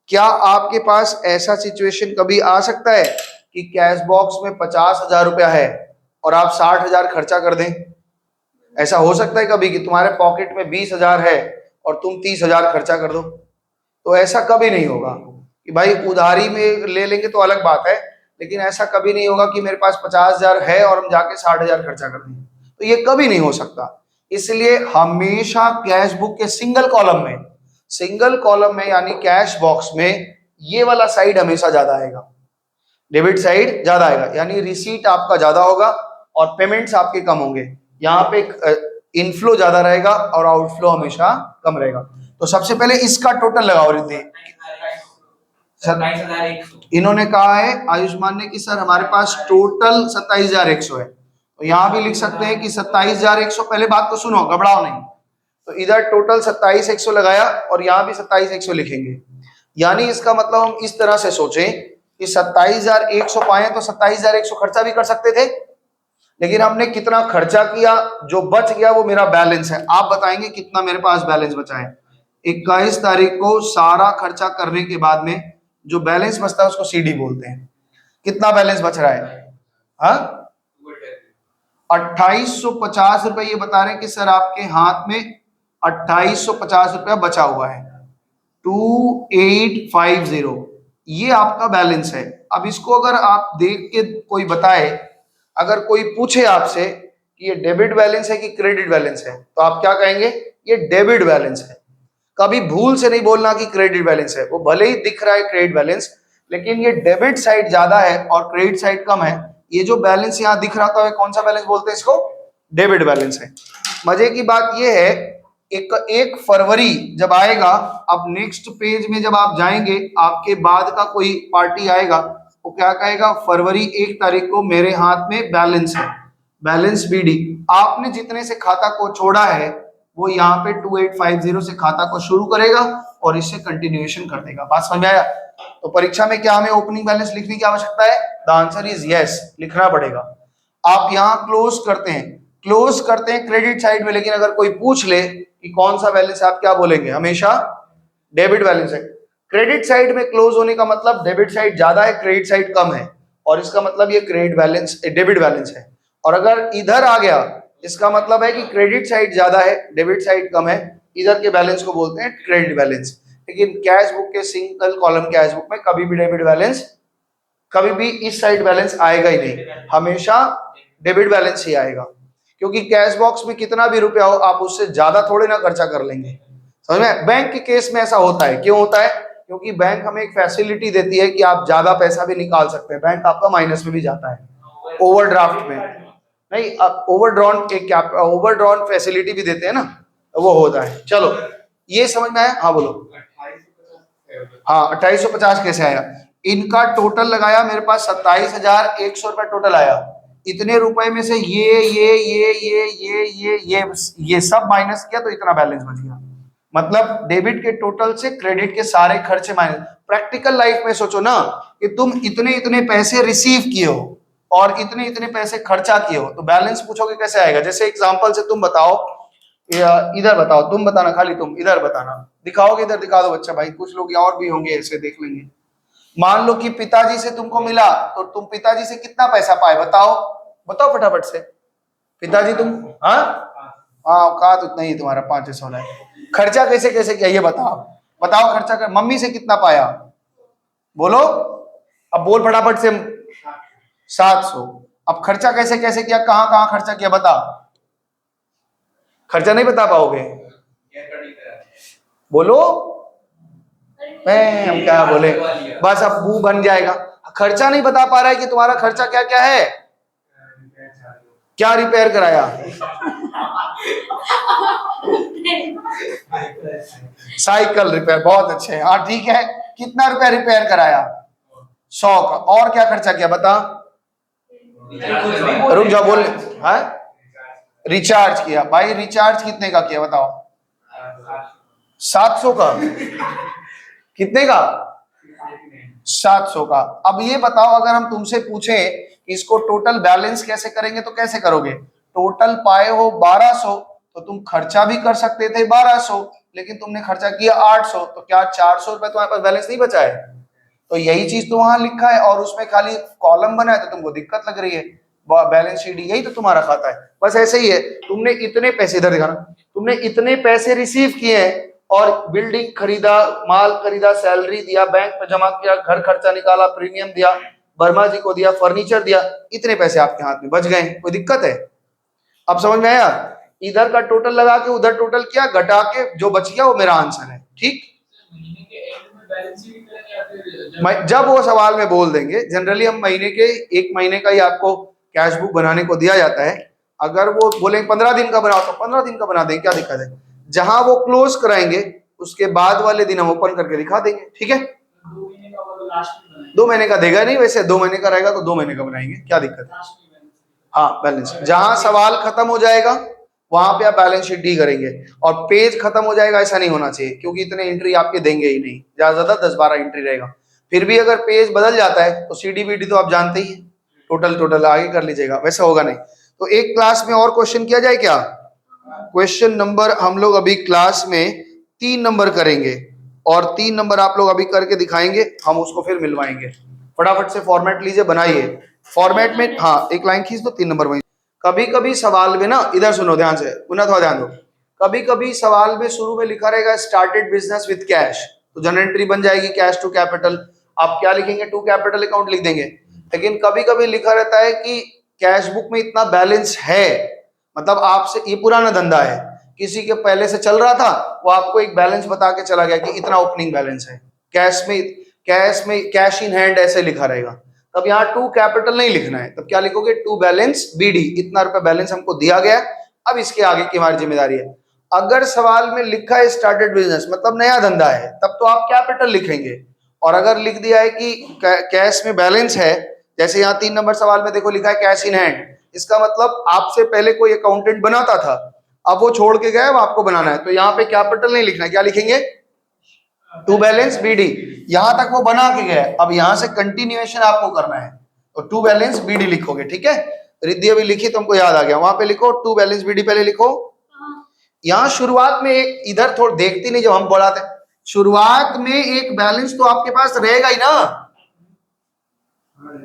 S1: क्या आपके पास ऐसा सिचुएशन कभी आ सकता है कि कैश बॉक्स में 50,000 रुपया है और आप 60,000 खर्चा कर दें? ऐसा हो सकता है कभी कि तुम्हारे पॉकेट में 20,000 है और तुम 30,000 खर्चा कर दो? तो ऐसा कभी नहीं होगा कि भाई उधारी में ले लेंगे तो अलग बात है, लेकिन ऐसा कभी नहीं होगा कि मेरे पास 50,000 है और हम जाके 60,000 खर्चा कर दें, तो ये कभी नहीं हो सकता। इसलिए हमेशा कैश बुक के सिंगल कॉलम में यानी कैश बॉक्स में ये वाला साइड हमेशा ज्यादा आएगा, डेबिट साइड ज्यादा आएगा, यानी रिसीट आपका ज्यादा होगा और पेमेंट्स आपके कम होंगे। यहाँ पे इनफ्लो ज्यादा रहेगा और आउटफ्लो हमेशा कम रहेगा। तो सबसे पहले इसका टोटल लगाओ रिद्धि। इन्होंने कहा है आयुष्मान ने कि सर हमारे पास टोटल 27,100 है, तो यहाँ भी लिख सकते हैं कि 27,100। पहले बात को सुनो, घबराओ नहीं। तो इधर टोटल 27,100 लगाया और यहाँ भी 27,100 लिखेंगे। यानी इसका मतलब हम इस तरह से सोचें कि 27,100 पाए तो 27,100 खर्चा भी कर सकते थे, लेकिन हमने कितना खर्चा किया, जो बच गया वो मेरा बैलेंस है। आप बताएंगे कितना मेरे पास बैलेंस बचा है। 21 तारीख को सारा खर्चा करने के बाद में जो बैलेंस बचता है उसको सीडी बोलते हैं। कितना बैलेंस बच रहा है? हाँ, 2850 रुपए। ये बता रहे हैं कि सर आपके हाथ में 2850 रुपया बचा हुआ है, 2850, ये आपका बैलेंस है। अब इसको अगर आप देख के कोई बताए, अगर कोई पूछे आपसे कि ये डेबिट बैलेंस है कि क्रेडिट बैलेंस है, तो आप क्या कहेंगे? ये डेबिट बैलेंस है। कभी भूल से नहीं बोलना कि क्रेडिट बैलेंस है। वो भले ही दिख रहा है क्रेडिट बैलेंस, लेकिन ये डेबिट साइड ज्यादा है और क्रेडिट साइड कम है। ये जो बैलेंस यहाँ दिख रहा था, कौन सा बैलेंस बोलते हैं इसको? डेबिट बैलेंस है। मजे की बात ये है, 1 फरवरी जब आएगा, अब नेक्स्ट पेज में जब आप जाएंगे, आपके बाद का कोई पार्टी आएगा, वो क्या कहेगा? फरवरी 1 तारीख को मेरे हाथ में बैलेंस है, बैलेंस बीडी। आपने जितने से खाता को छोड़ा है वो यहाँ पे 2850 से खाता को शुरू करेगा और इससे कंटिन्यूएशन कर देगा। बात समझ में आया? तो परीक्षा में क्या हमें ओपनिंग बैलेंस लिखने की आवश्यकता है? द आंसर इज यस, लिखना पड़ेगा। आप यहाँ क्लोज करते हैं क्रेडिट साइड में, लेकिन अगर कोई पूछ ले कि कौन सा बैलेंस, आप क्या बोलेंगे? हमेशा डेबिट बैलेंस है। क्रेडिट साइड में क्लोज होने का मतलब डेबिट साइड ज्यादा है, क्रेडिट साइड कम है, और इसका मतलब ये क्रेडिट बैलेंस डेबिट बैलेंस है। और अगर इधर आ गया, इसका मतलब है कि क्रेडिट साइड ज्यादा है, डेबिट साइड कम है, इधर के बैलेंस को बोलते हैं क्रेडिट बैलेंस। लेकिन कैश बुक के सिंगल कॉलम कैश बुक में कभी भी डेबिट बैलेंस, कभी भी इस साइड बैलेंस आएगा ही नहीं, हमेशा डेबिट बैलेंस ही आएगा। क्योंकि कैश बॉक्स में कितना भी रुपया हो, आप उससे ज्यादा थोड़े ना खर्चा कर लेंगे, समझ में? बैंक के केस में ऐसा होता है। क्यों होता है? क्योंकि बैंक हमें एक फैसिलिटी देती है कि आप ज्यादा पैसा भी निकाल सकते हैं, बैंक आपका माइनस में भी जाता है ओवरड्राफ्ट में, नहीं ओवरड्रॉन फैसिलिटी भी देते हैं ना, वो होता है। चलो ये समझ में आया? हाँ बोलो। हाँ, 2850 कैसे आया? इनका टोटल लगाया, मेरे पास 27,100 रुपया टोटल आया। इतने रुपए में से ये सब माइनस किया तो इतना बैलेंस बच गया। मतलब डेबिट के टोटल से क्रेडिट के सारे खर्चे माइनस। प्रैक्टिकल लाइफ में सोचो ना कि तुम इतने इतने पैसे रिसीव किए हो और इतने इतने पैसे खर्चा किए हो, तो बैलेंस पूछोगे कैसे आएगा? जैसे एग्जांपल से तुम बताओ, इधर बताओ, तुम बताना, खाली तुम इधर बताना, दिखाओगे इधर, दिखा दो बच्चा भाई, कुछ लोग और भी होंगे ऐसे, देख लेंगे। मान लो कि पिताजी से तुमको मिला, तो तुम पिताजी से कितना पैसा पाए, बताओ बताओ फटाफट से। पिताजी तुम, हाँ हाँ औकात उतना ही तुम्हारा, 500 है। खर्चा कैसे कैसे किया ये बताओ, बताओ खर्चा कर, मम्मी से कितना पाया, बोलो, अब बोल फटाफट से। 700। अब खर्चा कैसे कैसे किया, कहां कहां खर्चा किया बता, खर्चा नहीं बता पाओगे, बोलो। मैं हम क्या बोले, बस अब मुंह बन जाएगा। खर्चा नहीं बता पा रहा है कि तुम्हारा खर्चा क्या क्या है, क्या रिपेयर कराया, साइकिल रिपेयर, बहुत अच्छे, हाँ ठीक है। कितना रुपया रिपेयर कराया, 100 का। और क्या खर्चा किया बता, रुक जाओ बोल, हाँ रिचार्ज किया, भाई रिचार्ज कितने का किया बताओ, 700 का, कितने का, 700 का। अब ये बताओ अगर हम तुमसे पूछें इसको टोटल बैलेंस कैसे करेंगे तो कैसे करोगे, टोटल पाए हो 1200, तो तुम खर्चा भी कर सकते थे 1200, लेकिन तुमने खर्चा किया 800, तो क्या 400 रुपए तुम्हारे पास बैलेंस नहीं बचा है, तो यही चीज तो वहां लिखा है और उसमें खाली कॉलम बना है, तो तुमको दिक्कत लग रही है। बैलेंस शीट यही तो तुम्हारा खाता है, बस ऐसे ही है। तुमने इतने पैसे, इधर दिखाना, तुमने इतने पैसे रिसीव किए हैं और बिल्डिंग खरीदा, माल खरीदा, सैलरी दिया, बैंक में जमा किया, घर खर्चा निकाला, प्रीमियम दिया, वर्मा जी को दिया, फर्नीचर दिया, इतने पैसे आपके हाथ में बच गए, कोई दिक्कत है, अब समझ में आया। इधर का टोटल लगा के उधर टोटल किया, घटा के जो बच गया वो मेरा आंसर है, ठीक। जब वो सवाल में बोल देंगे, जनरली हम महीने के 1 महीने का ही आपको कैश बुक बनाने को दिया जाता है, अगर वो बोलेंगे 15 दिन का बनाओ तो 15 दिन का बना देंगे, क्या दिक्कत है। जहां वो क्लोज कराएंगे उसके बाद वाले दिन हम ओपन करके दिखा देंगे, ठीक है। 2 महीने का देगा नहीं, वैसे 2 महीने का रहेगा तो 2 महीने का बनाएंगे, क्या दिक्कत है। हाँ बैलेंस, जहां सवाल खत्म हो जाएगा वहां पे आप बैलेंस शीट डी करेंगे, और पेज खत्म हो जाएगा ऐसा नहीं होना चाहिए, क्योंकि इतने एंट्री आपके देंगे ही नहीं, ज्यादा ज्यादा 10-12 एंट्री रहेगा। फिर भी अगर पेज बदल जाता है तो सीडीबीडी तो आप जानते ही, टोटल टोटल आगे कर लीजिएगा, वैसा होगा नहीं। तो एक क्लास में और क्वेश्चन किया जाए क्या, क्वेश्चन नंबर हम लोग अभी क्लास में 3 नंबर करेंगे, और 3 नंबर आप लोग अभी करके दिखाएंगे, हम उसको फिर मिलवाएंगे। फटाफट से फॉर्मेट लीजिए, बनाइए फॉर्मेट में, हाँ एक लाइन खींच दो, 3 नंबर वहीं। कभी कभी सवाल में ना, इधर सुनो ध्यान से, पुनः थोड़ा ध्यान दो, कभी कभी सवाल में शुरू में लिखा रहेगा स्टार्टेड बिजनेस विद कैश, तो जनरल एंट्री बन जाएगी कैश टू कैपिटल, आप क्या लिखेंगे, टू कैपिटल अकाउंट लिख देंगे। लेकिन कभी कभी लिखा रहता है कि कैश बुक में इतना बैलेंस है, मतलब आपसे ये पुराना धंधा है, किसी के पहले से चल रहा था, वो आपको एक बैलेंस बता के चला गया कि इतना ओपनिंग बैलेंस है, कैश में कैश इन हैंड ऐसे लिखा रहेगा, तब यहाँ टू कैपिटल नहीं लिखना है, तब क्या लिखोगे, टू बैलेंस बीडी, इतना रुपए बैलेंस हमको दिया गया, अब इसके आगे की हमारी जिम्मेदारी है। अगर सवाल में लिखा है स्टार्टेड बिजनेस मतलब नया धंधा है, तब तो आप कैपिटल लिखेंगे, और अगर लिख दिया है कि कैश में बैलेंस है, जैसे यहाँ 3 नंबर सवाल में देखो लिखा है कैश इन हैंड, इसका मतलब आपसे पहले कोई अकाउंटेंट बनाता था, अब वो छोड़ के गया, वो आपको बनाना है, तो यहाँ पे कैपिटल नहीं लिखना, क्या लिखेंगे, टू बैलेंस बीडी, यहां तक वो बना के गया, अब यहां से कंटिन्यूएशन आपको करना है, तो टू बैलेंस बीडी लिखोगे, ठीक है। रिद्धि अभी लिखी तुमको याद आ गया, वहां पे लिखो टू बैलेंस बीडी, पहले लिखो। यहाँ शुरुआत में एक, इधर थोड़ा देखती नहीं, जब हम बढ़ाते शुरुआत में एक बैलेंस तो आपके पास रहेगा ही ना,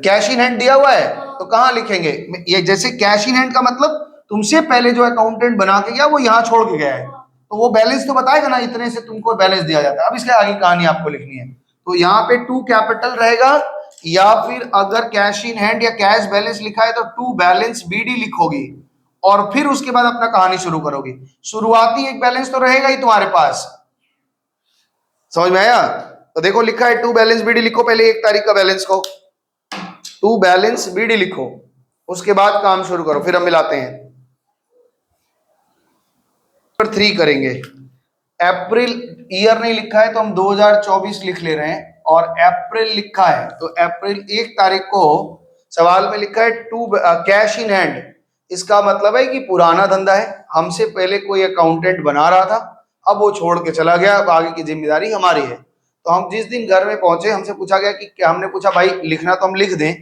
S1: कैश इन हैंड दिया हुआ है, तो कहां लिखेंगे, ये जैसे कैश इन हैंड का मतलब तुमसे पहले जो अकाउंटेंट बना के गया वो यहाँ छोड़ के गया है, तो वो बैलेंस तो बताएगा ना, इतने से तुमको बैलेंस दिया जाता है, अब इसके आगे कहानी आपको लिखनी है, तो यहाँ पे टू कैपिटल रहेगा, या फिर अगर कैश इन हैंड या कैश बैलेंस लिखा है तो टू बैलेंस बीडी लिखोगी, और फिर उसके बाद अपना कहानी शुरू करोगी। शुरुआती एक बैलेंस तो रहेगा ही तुम्हारे पास, समझ में आया। तो देखो लिखा है टू बैलेंस बीडी, लिखो पहले 1 तारीख का बैलेंस को, टू बैलेंस बीडी लिखो, उसके बाद काम शुरू करो, फिर हम मिलाते हैं। नंबर 3 करेंगे, अप्रैल ईयर नहीं लिखा है तो हम 2024 लिख ले रहे हैं, और अप्रैल लिखा है तो अप्रैल 1 तारीख को सवाल में लिखा है टू कैश इन हैंड, इसका मतलब है कि पुराना धंधा है, हमसे पहले कोई अकाउंटेंट बना रहा था, अब वो छोड़ के चला गया, अब आगे की जिम्मेदारी हमारी है। तो हम जिस दिन घर में पहुंचे, हमसे पूछा गया कि हमने पूछा भाई लिखना तो हम लिख दें,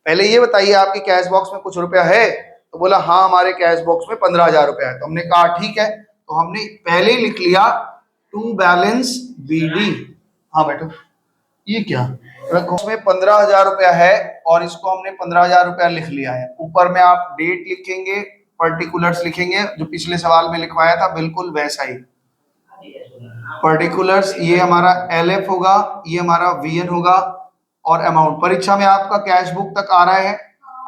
S1: पहले ये बताइए आपके कैश बॉक्स में कुछ रुपया है, तो बोला हाँ हमारे कैश बॉक्स में 15,000 रुपया है, तो हमने कहा ठीक है, तो हमने पहले ही लिख लिया टू बैलेंस BD। हाँ बेटो, ये क्या रखो, इसमें 15,000 रुपया है और इसको हमने 15,000 रुपया लिख लिया है। ऊपर में आप डेट लिखेंगे, पर्टिकुलर्स लिखेंगे, जो पिछले सवाल में लिखवाया था बिल्कुल वैसा ही। पर्टिकुलर्स ये हमारा LF होगा, ये हमारा VN होगा, और अमाउंट। परीक्षा में आपका कैश बुक तक आ रहा है,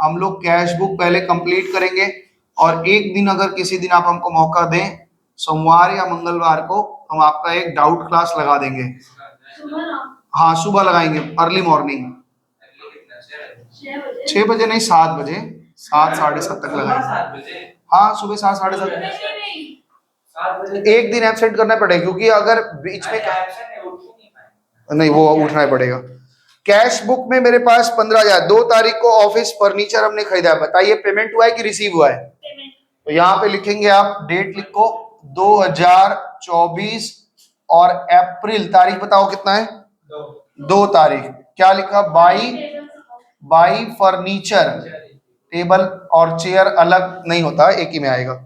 S1: हम लोग कैश बुक पहले कंप्लीट करेंगे, और एक दिन अगर किसी दिन आप हमको मौका दें, सोमवार या मंगलवार को हम आपका एक डाउट क्लास लगा देंगे। हाँ सुबह लगाएंगे, अर्ली मॉर्निंग 6 बजे नहीं, 7 बजे, 7 साढ़े 7 तक लगाएंगे। हाँ सुबह 7 साढ़े 7। एक दिन एब्सेंट करना पड़ेगा, क्योंकि अगर बीच में नहीं, वो उठना पड़ेगा। कैश बुक में मेरे पास 15,000, 2 तारीख को ऑफिस फर्नीचर हमने खरीदा है। बताइए पेमेंट हुआ है कि रिसीव हुआ है? तो यहाँ पे लिखेंगे, आप डेट लिखो 2024, और अप्रैल तारीख बताओ कितना है? 2 तारीख। क्या लिखा? By furniture. टेबल और चेयर अलग नहीं होता, एक ही में आएगा।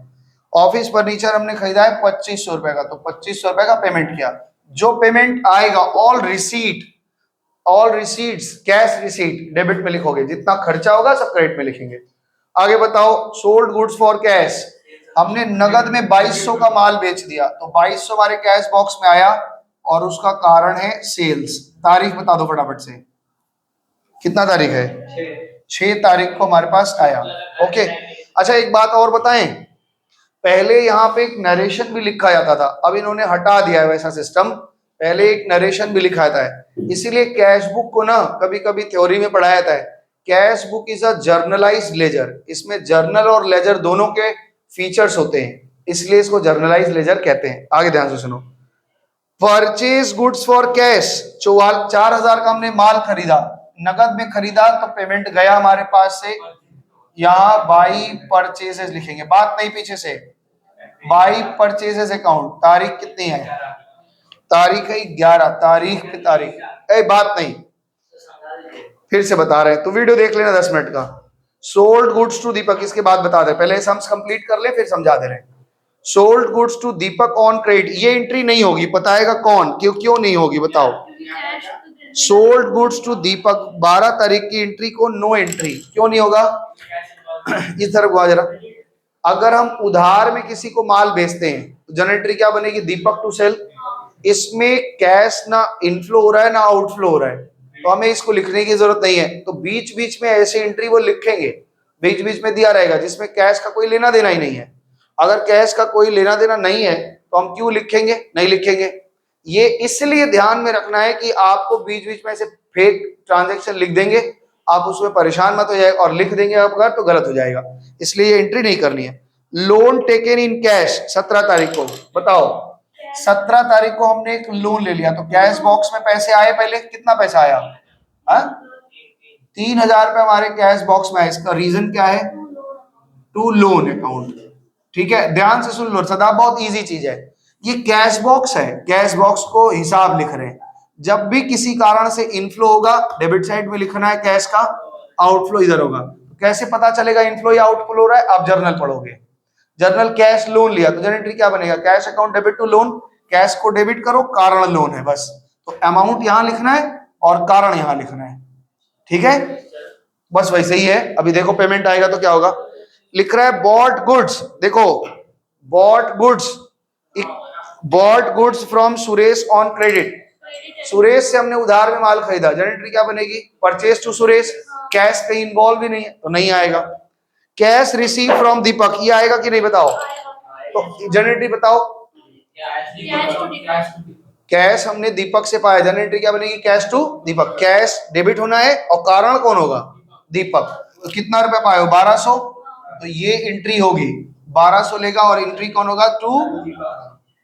S1: ऑफिस फर्नीचर हमने खरीदा है 2500 रुपए का, तो 2500 रुपए का पेमेंट किया। जो पेमेंट आएगा all receipts cash receipt debit में लिखोगे, जितना खर्चा होगा सब क्रेडिट में लिखेंगे। आगे बताओ, सोल्ड गुड्स फॉर कैश, हमने नगद में 2200 का माल बेच दिया, तो 2200 हमारे कैश बॉक्स में आया, और उसका कारण है सेल्स। तारीख बता दो फटाफट से, कितना तारीख है? 6 तारीख को हमारे पास आया। ओके, अच्छा एक बात और बताएं, पहले यहाँ पे एक नरेशन भी लिखा जाता था, अब इन्होंने हटा दिया है वैसा सिस्टम। पहले एक नरेशन भी लिखा जाता है, इसीलिए कैश बुक को ना कभी कभी थ्योरी में पढ़ाया जाता है, cash book is a journalized ledger. इसमें जर्नल और लेजर दोनों के फीचर्स होते हैं, इसलिए इसको जर्नलाइज्ड लेजर कहते हैं। आगे ध्यान से सुनो, परचेज गुड्स फॉर कैश, 4,000 का हमने माल खरीदा, नगद में खरीदा, तो पेमेंट गया हमारे पास से, यहाँ बाई परचेजेस लिखेंगे, बात नहीं पीछे से, बाई परचेजेस अकाउंट। तारीख कितनी है? तारीख है 11 तारीख की तारीख, बात नहीं, फिर से बता रहे हैं तो वीडियो देख लेना 10 मिनट का। सोल्ड गुड्स टू दीपक, इसके बाद बता दे, पहले सम्स कंप्लीट कर ले फिर समझा दे रहे हैं। Sold goods to Deepak on credit, ये एंट्री नहीं होगी, बताएगा कौन, क्यों नहीं होगी बताओ? सोल्ड गुड्स टू दीपक 12 तारीख की एंट्री को नो एंट्री, क्यों नहीं होगा? इस तरफ हुआ जरा, अगर हम उधार में किसी को माल बेचते हैं तो जनरल एंट्री क्या बनेगी? दीपक टू सेल। इसमें कैश ना इनफ्लो हो रहा है ना आउटफ्लो हो रहा है, तो हमें इसको लिखने की जरूरत नहीं है। तो बीच बीच में ऐसे एंट्री वो लिखेंगे, बीच बीच में दिया रहेगा जिसमें कैश का कोई लेना देना ही नहीं है। अगर कैश का कोई लेना देना नहीं है तो हम क्यों लिखेंगे? नहीं लिखेंगे। ये इसलिए ध्यान में रखना है कि आपको बीच बीच में ऐसे फेक ट्रांजेक्शन लिख देंगे, आप उसमें परेशान मत हो जाए, और लिख देंगे अगर तो गलत हो जाएगा, इसलिए ये एंट्री नहीं करनी है। लोन टेकन इन कैश 17 तारीख को, बताओ 17 तारीख को हमने एक लोन ले लिया, तो कैश बॉक्स में पैसे आए, पहले कितना पैसा आया? 3,000 रुपए हमारे कैश बॉक्स में आए। इसका रीजन क्या है? To loan account. ठीक है, ध्यान से सुन लो सदा, बहुत इजी चीज है। ये कैश बॉक्स है, कैश बॉक्स को हिसाब लिख रहे हैं। जब भी किसी कारण से इनफ्लो होगा डेबिट साइड में लिखना है कैश का, आउटफ्लो इधर होगा। तो कैसे पता चलेगा इनफ्लो या आउटफ्लो हो रहा है? आप जर्नल पढ़ोगे, जर्नल कैश लोन लिया तो जनरल एंट्री क्या बनेगा? Cash account debit to loan, cash को डेबिट करो, कारण लोन है बस, तो अमाउंट यहां लिखना है और कारण यहां लिखना है। ठीक है, बस वैसे ही है। अभी देखो पेमेंट आएगा तो क्या होगा, लिख रहा है बॉट गुड्स, देखो bought goods from Suresh on credit. Suresh से हमने उधार में माल खरीदा, जनरल एंट्री क्या बनेगी? परचेज टू सुरेश, कैश कहीं इन्वॉल्व भी नहीं है तो नहीं आएगा। कैश रिसीव फ्रॉम दीपक, ये आएगा कि नहीं बताओ? तो जनरल एंट्री बताओ, कैश हमने दीपक से पाया, जनरल एंट्री क्या बनेगी? Cash to Deepak, cash debit होना है और कारण कौन होगा? दीपक। तो कितना रुपया पाए हो? 1200, तो ये एंट्री होगी, 1200 लेगा, और एंट्री कौन होगा? टू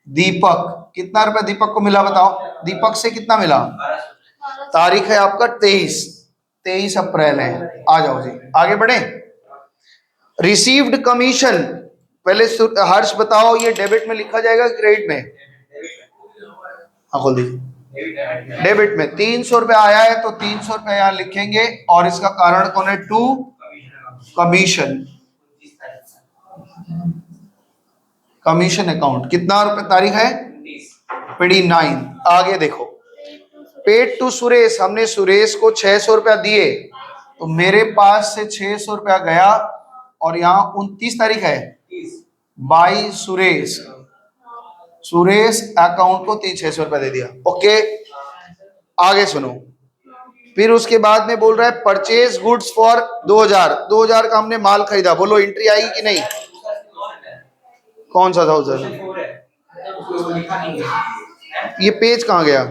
S1: दीपक। कितना रुपया दीपक को मिला बताओ? दीपक से कितना मिला? तारीख है आपका 23 अप्रैल है। आ जाओ जी आगे बढ़े। रिसीव्ड कमीशन, पहले हर्ष बताओ ये डेबिट में लिखा जाएगा क्रेडिट में? हाँ खोल दीजिए, डेबिट में 300 रुपया आया है तो 300 रुपया यहाँ लिखेंगे, और इसका कारण कौन है? To commission, commission account. कितना रुपए तारीख है? 29। आगे देखो, पेड टू सुरेश, हमने सुरेश को 600 रुपया दिए, तो मेरे पास से 600 रुपया गया और यहाँ 29 तारीख है, बाई सुरेश, सुरेश अकाउंट को 600 रुपया दे दिया। ओके, आगे सुनो, फिर उसके बाद में बोल रहा है परचेज गुड्स फॉर 2000 का हमने माल खरीदा, बोलो एंट्री आई कि नहीं? कौन सा था उधर? ये पेज कहाँ गया?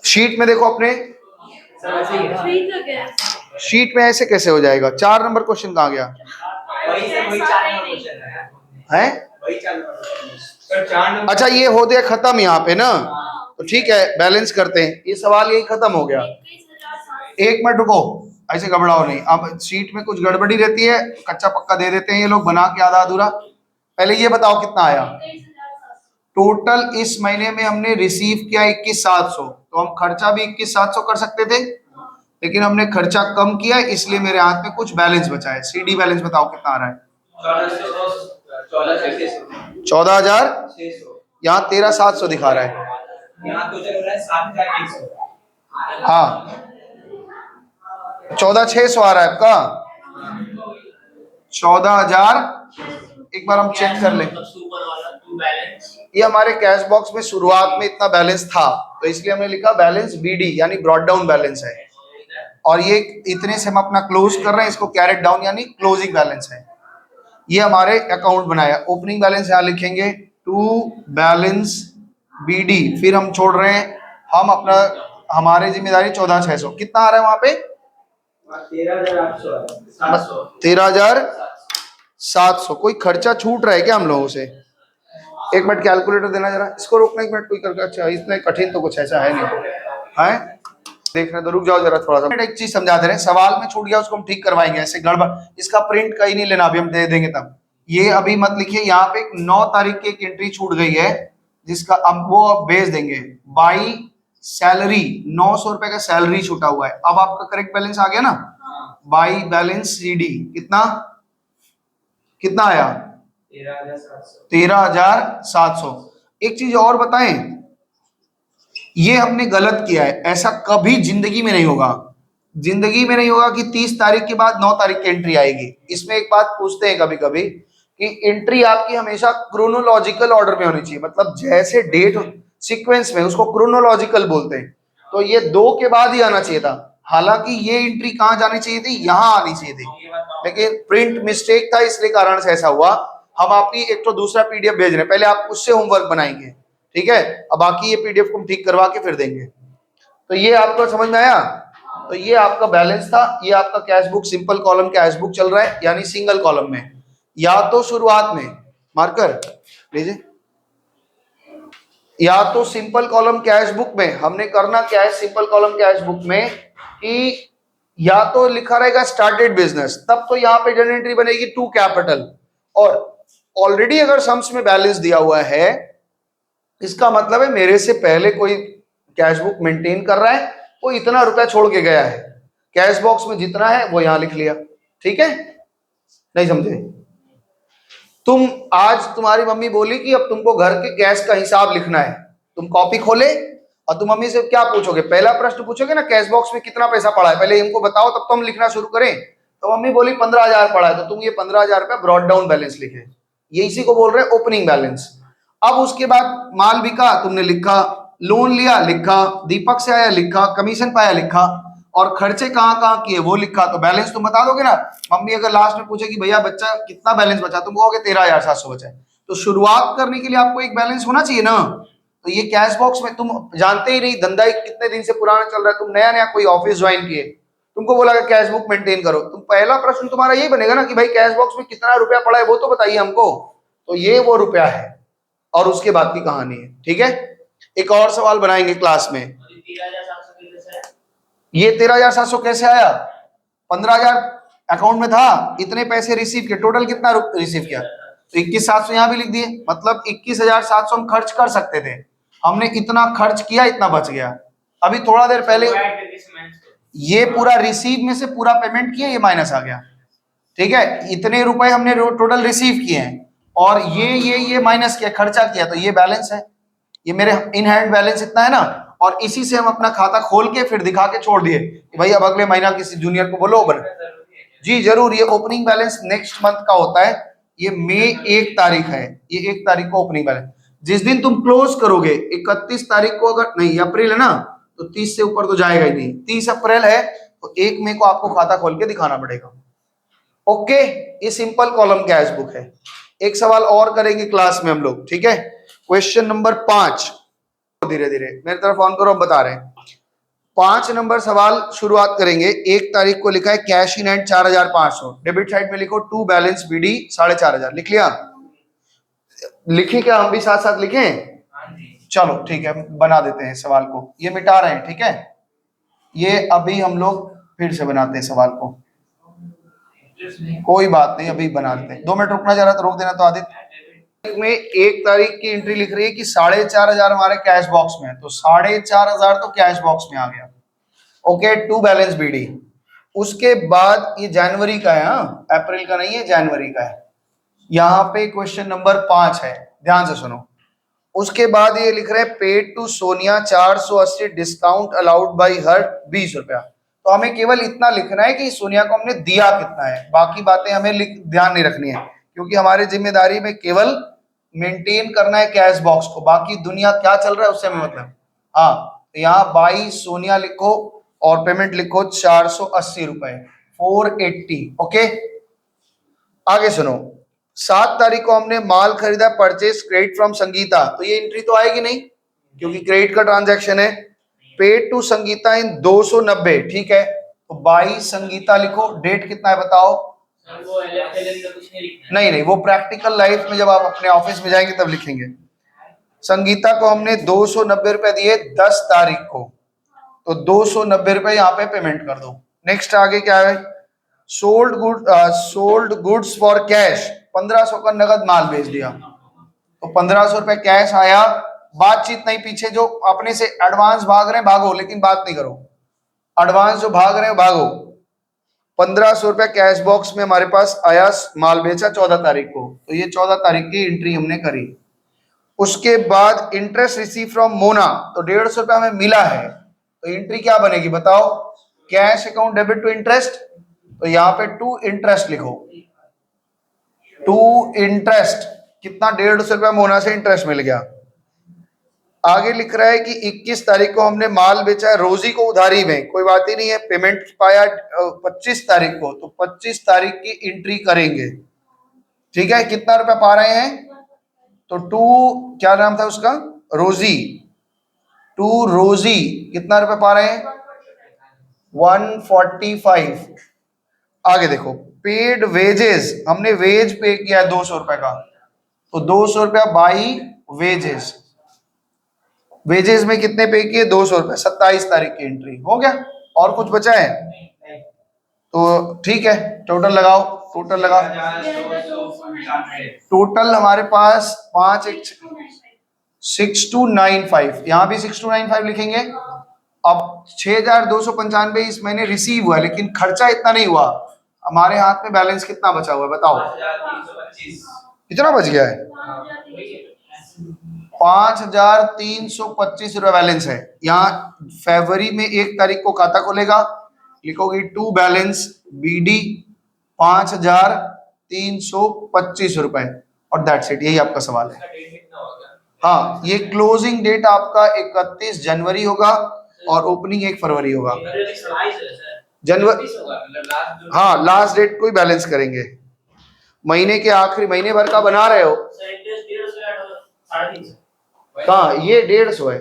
S1: शीट में देखो अपने, शीट में ऐसे कैसे हो जाएगा? 4 नंबर क्वेश्चन कहाँ गया है? अच्छा, ये हो गया खत्म यहाँ पे ना, तो ठीक है, बैलेंस करते हैं, ये सवाल यही खत्म हो गया। एक मिनट रुको, ऐसे घबराओ नहीं, अब शीट में कुछ गड़बड़ी रहती है, कच्चा पक्का दे देते हैं ये लोग बना के आधा अधूरा। पहले ये बताओ कितना आया टोटल? इस महीने में हमने रिसीव किया 21,700, तो हम खर्चा भी 21,700 कर सकते थे, लेकिन हमने खर्चा कम किया, इसलिए मेरे हाथ में कुछ बैलेंस बचा है। सीडी बैलेंस बताओ कितना आ रहा है? 14,000, यहाँ 13,700 दिखा रहा है, हाँ 14,600 आ रहा है आपका, 14,000। एक बार हम चेक कर लें, ये हमारे कैश बॉक्स में शुरुआत में इतना बैलेंस था, तो इसलिए हमने लिखा बैलेंस बीडी यानी ब्रॉट डाउन बैलेंस है, और ये इतने से हम अपना क्लोज कर रहे हैं, इसको कैरेट डाउन यानी क्लोजिंग बैलेंस है। ये हमारे अकाउंट बनाया, ओपनिंग बैलेंस यहाँ लिखेंगे टू बैलेंस बीडी, फिर हम छोड़ रहे हैं हम अपना, हमारी जिम्मेदारी 14,600, कितना आ रहा है वहां पे? 13,700। कोई खर्चा छूट रहा है क्या हम लोगों से? एक मिनट कैलकुलेटर देना जरा, इसको रोकना एक मिनट, कोई करके, अच्छा इतना कठिन तो कुछ ऐसा है नहीं है, देखने तो रुक जाओ जरा थोड़ा सा, एक चीज समझा दे रहे हैं, सवाल में छूट गया उसको हम ठीक करवाएंगे, ऐसे गड़बड़ इसका प्रिंट कहीं नहीं लेना, अभी हम दे देंगे तब, ये अभी मत लिखिए। यहाँ पे 9 तारीख की एक एंट्री छूट गई है, जिसका अब वो भेज देंगे, बाई सैलरी 900 रुपए का सैलरी छूटा हुआ है। अब आपका करेक्ट बैलेंस आ गया ना, बाई बैलेंस सीडी कितना कितना आया? 13,700। एक चीज और बताएं, ये हमने गलत किया है, ऐसा कभी जिंदगी में नहीं होगा, जिंदगी में नहीं होगा कि 30 तारीख के बाद 9 तारीख की एंट्री आएगी। इसमें एक बात पूछते हैं कभी कभी कि एंट्री आपकी हमेशा क्रोनोलॉजिकल ऑर्डर में होनी चाहिए, मतलब जैसे डेट सीक्वेंस में, उसको क्रोनोलॉजिकल बोलते हैं, तो ये 2 के बाद ही आना चाहिए था, हालांकि ये एंट्री कहाँ जानी चाहिए थी? यहाँ आनी चाहिए थी, लेकिन प्रिंट मिस्टेक था, इसलिए कारण से ऐसा हुआ। हम आपकी एक तो दूसरा पीडीएफ भेज रहे हैं, पहले आप उससे होमवर्क बनाएंगे, ठीक है, अब बाकी ये पीडीएफ को हम ठीक करवा के फिर देंगे। तो ये आपको समझ में आया? तो ये आपका बैलेंस था, ये आपका cash book simple column cash book चल रहा है, यानी सिंगल कॉलम में, या तो शुरुआत में मार्कर लीजिए, या तो सिंपल कॉलम कैश बुक में हमने करना क्या है, सिंपल कॉलम कैश बुक में कि या तो लिखा रहेगा स्टार्टेड बिजनेस, तब तो यहाँ पे जनरल एंट्री बनेगी टू कैपिटल, और ऑलरेडी अगर सम्स में बैलेंस दिया हुआ है, इसका मतलब है मेरे से पहले कोई कैश बुक मेंटेन कर रहा है, वो इतना रुपया छोड़ के गया है, कैश बॉक्स में जितना है वो यहां लिख लिया, ठीक है? नहीं समझे? तुम आज तुम्हारी मम्मी बोली कि अब तुमको घर के गैस का हिसाब लिखना है, तुम कॉपी खोले और तुम मम्मी से क्या पूछोगे? पहला प्रश्न पूछोगे ना, कैश बॉक्स में कितना पैसा पड़ा है, पहले इनको बताओ तब तो हम लिखना शुरू करें। तो मम्मी बोली 15,000 पड़ा है, तो तुम ये 15,000 रुपया ब्रॉड डाउन बैलेंस लिखे, ये इसी को बोल रहे हैं ओपनिंग बैलेंस। अब उसके बाद माल बिका, तुमने लिखा, लोन लिया लिखा, दीपक से आया लिखा, कमीशन पाया लिखा, और खर्चे कहाँ किए वो लिखा, तो बैलेंस तुम बता दोगे ना। मम्मी अगर लास्ट में पूछे कि भैया बच्चा कितना बैलेंस बचा, तुम कहोगे 13,700 बचा है, तो शुरुआत करने के लिए आपको एक बैलेंस होना चाहिए ना। तो ये कैश बॉक्स में तुम जानते ही नहीं, धंधा कितने दिन से पुराना चल रहा है, तुम नया नया कोई ऑफिस ज्वाइन किए, तुमको बोला कि कैश बुक मेंटेन करो, तुम पहला प्रश्न तुम्हारा यही बनेगा ना कि भाई कैश बॉक्स में कितना रुपया पड़ा है वो तो बताइए हमको, तो ये वो रुपया है, और उसके बाद की कहानी है, ठीक है? एक और सवाल बनाएंगे क्लास में। ये 13,700 कैसे आया? 15,000 अकाउंट में था, इतने पैसे रिसीव किए, टोटल कितना रिसीव किया? तो 21,700 यहां भी लिख दिए, मतलब 21,700 हम खर्च कर सकते थे, हमने इतना खर्च किया, इतना बच गया। अभी थोड़ा देर पहले ये पूरा रिसीव में से पूरा पेमेंट किया, ये माइनस आ गया, ठीक है, इतने रुपए हमने टोटल रिसीव किए हैं और ये माइनस किया, खर्चा किया, तो ये बैलेंस है, ये मेरे इन हैंड बैलेंस इतना है ना। और इसी से हम अपना खाता खोल के फिर दिखा के छोड़ दिए कि भाई अब अगले महीना किसी जूनियर को बोलो बने। जी जरूर, ये ओपनिंग बैलेंस नेक्स्ट मंथ का होता है, ये मई 1 तारीख है, ये 1 तारीख को ओपनिंग बैलेंस। जिस दिन तुम क्लोज करोगे 31 तारीख को, अगर नहीं अप्रैल है ना, तो 30 से ऊपर तो जाएगा ही नहीं। 30 अप्रैल है तो 1 मई को आपको खाता खोल के दिखाना पड़ेगा। ओके, ये सिंपल कॉलम कैश बुक है। एक सवाल और करेंगे क्लास में हम लोग, ठीक है। क्वेश्चन नंबर 5, धीरे धीरे मेरी तरफ ऑन करो, हम बता रहे हैं। 5 नंबर सवाल शुरुआत करेंगे। 1 तारीख को लिखा है cash in hand 4500, debit side में लिखो टू बैलेंस बीडी 4500। लिख लिया? लिखे क्या? हम भी साथ साथ लिखें? चलो ठीक है, बना देते हैं सवाल को, ये मिटा रहे हैं, ठीक है। ये अभी हम लोग फिर से बनाते हैं सवाल को, कोई बात नहीं, अभी बना देते हैं। 2 मिनट रुकना जरा, तो रोक देना। तो आदित्य में 1 तारीख की एंट्री लिख रही है कि 4500 हमारे कैश बॉक्स में है, तो 4500 तो कैश बॉक्स में आ गया। Okay, to balance BD. उसके बाद ये जनवरी का है, हाँ अप्रैल का नहीं है, जनवरी का है। यहाँ पे क्वेश्चन नंबर 5 है, ध्यान से सुनो। उसके बाद ये लिख रहे हैं paid to Sonia 480, discount allowed by हर 20 रुपया। तो हमें केवल इतना लिखना है कि सोनिया को हमने दिया कितना है, बाकी बातें हमें ध्यान नहीं रखनी है, क्योंकि हमारी जिम्मेदारी में केवल मेंटेन करना है कैश बॉक्स को, बाकी दुनिया क्या चल रहा है उससे हमें मतलब। हाँ, तो यहाँ बाई सोनिया लिखो और पेमेंट लिखो 480 रुपए, 480। ओके, आगे सुनो। 7 तारीख को हमने माल खरीदा, परचेज क्रेडिट फ्रॉम संगीता, तो ये एंट्री तो आएगी नहीं क्योंकि क्रेडिट का ट्रांजैक्शन है। पेड टू संगीता इन 290, ठीक है, तो बाई संगीता लिखो। डेट कितना है बताओ? वो नहीं, वो प्रैक्टिकल लाइफ में जब आप अपने ऑफिस में जाएंगे तब लिखेंगे। संगीता को हमने 290 रुपए दिए 10 तारीख को, तो 290 रुपए यहाँ पे पेमेंट कर दो। नेक्स्ट आगे क्या है? सोल्ड गुड्स फॉर कैश, 1500 का नगद माल बेच दिया, तो 1500 रुपए कैश आया। बातचीत नहीं, पीछे जो अपने से एडवांस भाग रहे हैं भागो, लेकिन बात नहीं करो। एडवांस जो भाग रहे हैं भागो। 1500 रुपए कैश बॉक्स में हमारे पास आया, माल बेचा 14 तारीख को, तो ये 14 तारीख की एंट्री हमने करी। उसके बाद इंटरेस्ट रिसीव फ्रॉम मोना, तो 150 रुपया हमें मिला है, तो एंट्री क्या बनेगी बताओ? Cash account debit to interest, तो यहाँ पे टू इंटरेस्ट लिखो। टू इंटरेस्ट कितना? 150 रुपया मोना से इंटरेस्ट मिल गया। आगे लिख रहा है कि 21 तारीख को हमने माल बेचा है रोजी को उधारी में, कोई बात ही नहीं है, पेमेंट पाया 25 तारीख को, तो 25 तारीख की एंट्री करेंगे, ठीक है। कितना रुपया पा रहे हैं? तो टू, क्या नाम था उसका? रोजी। टू रोजी कितना रुपया पा रहे हैं? 145। आगे देखो, पेड वेजेस, हमने वेज पे किया 200 रुपए का, तो 200 रुपया बाई वेजेस। वेजेस में कितने पे किए? 200 रुपए। 27 तारीख की एंट्री हो गया। और कुछ बचा है? तो ठीक है, टोटल लगाओ, टोटल लगाओ। टोटल हमारे पास 6295, यहाँ भी 6295 लिखेंगे। अब 6295 इस महीने रिसीव हुआ, लेकिन खर्चा इतना नहीं हुआ। हमारे हाथ में बैलेंस कितना बचा हुआ है बताओ? इतना बच गया है, 5325 रुपए बैलेंस है। यहाँ फरवरी में 1 तारीख को खाता खोलेगा, लिखोगे टू बैलेंस बीडी 5325 रुपए, और दैट्स इट। यही आपका सवाल है। हाँ, ये क्लोजिंग डेट आपका 31 जनवरी होगा और ओपनिंग 1 फरवरी होगा। जनवरी, हाँ लास्ट डेट को ही बैलेंस करेंगे। महीने के आखिरी, महीने भर का बना रहे हो कहाँ? ये 150 है,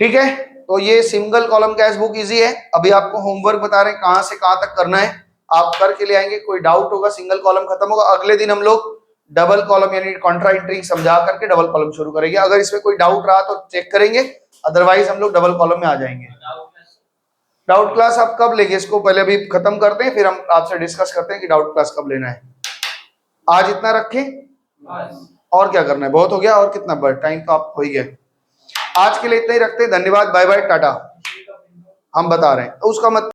S1: ठीक है। तो ये single column cash book easy है। अभी आपको होमवर्क बता रहे हैं कहां से कहां तक करना है, आप करके ले आएंगे। कोई डाउट होगा, सिंगल कॉलम खत्म होगा, अगले दिन हम लोग डबल कॉलम यानी कॉन्ट्रा एंट्री समझा करके डबल कॉलम शुरू करेंगे। अगर इसमें कोई डाउट रहा तो चेक करेंगे, अदरवाइज हम लोग डबल कॉलम में आ जाएंगे। डाउट क्लास आप कब लेंगे? इसको पहले अभी खत्म करते हैं, फिर हम आपसे डिस्कस करते हैं कि डाउट क्लास कब लेना है। आज इतना रखें, और क्या करना है? बहुत हो गया, और कितना टाइम तो आप हो ही गया। आज के लिए इतना ही रखते हैं। धन्यवाद, बाय बाय, टाटा। हम बता रहे हैं उसका मत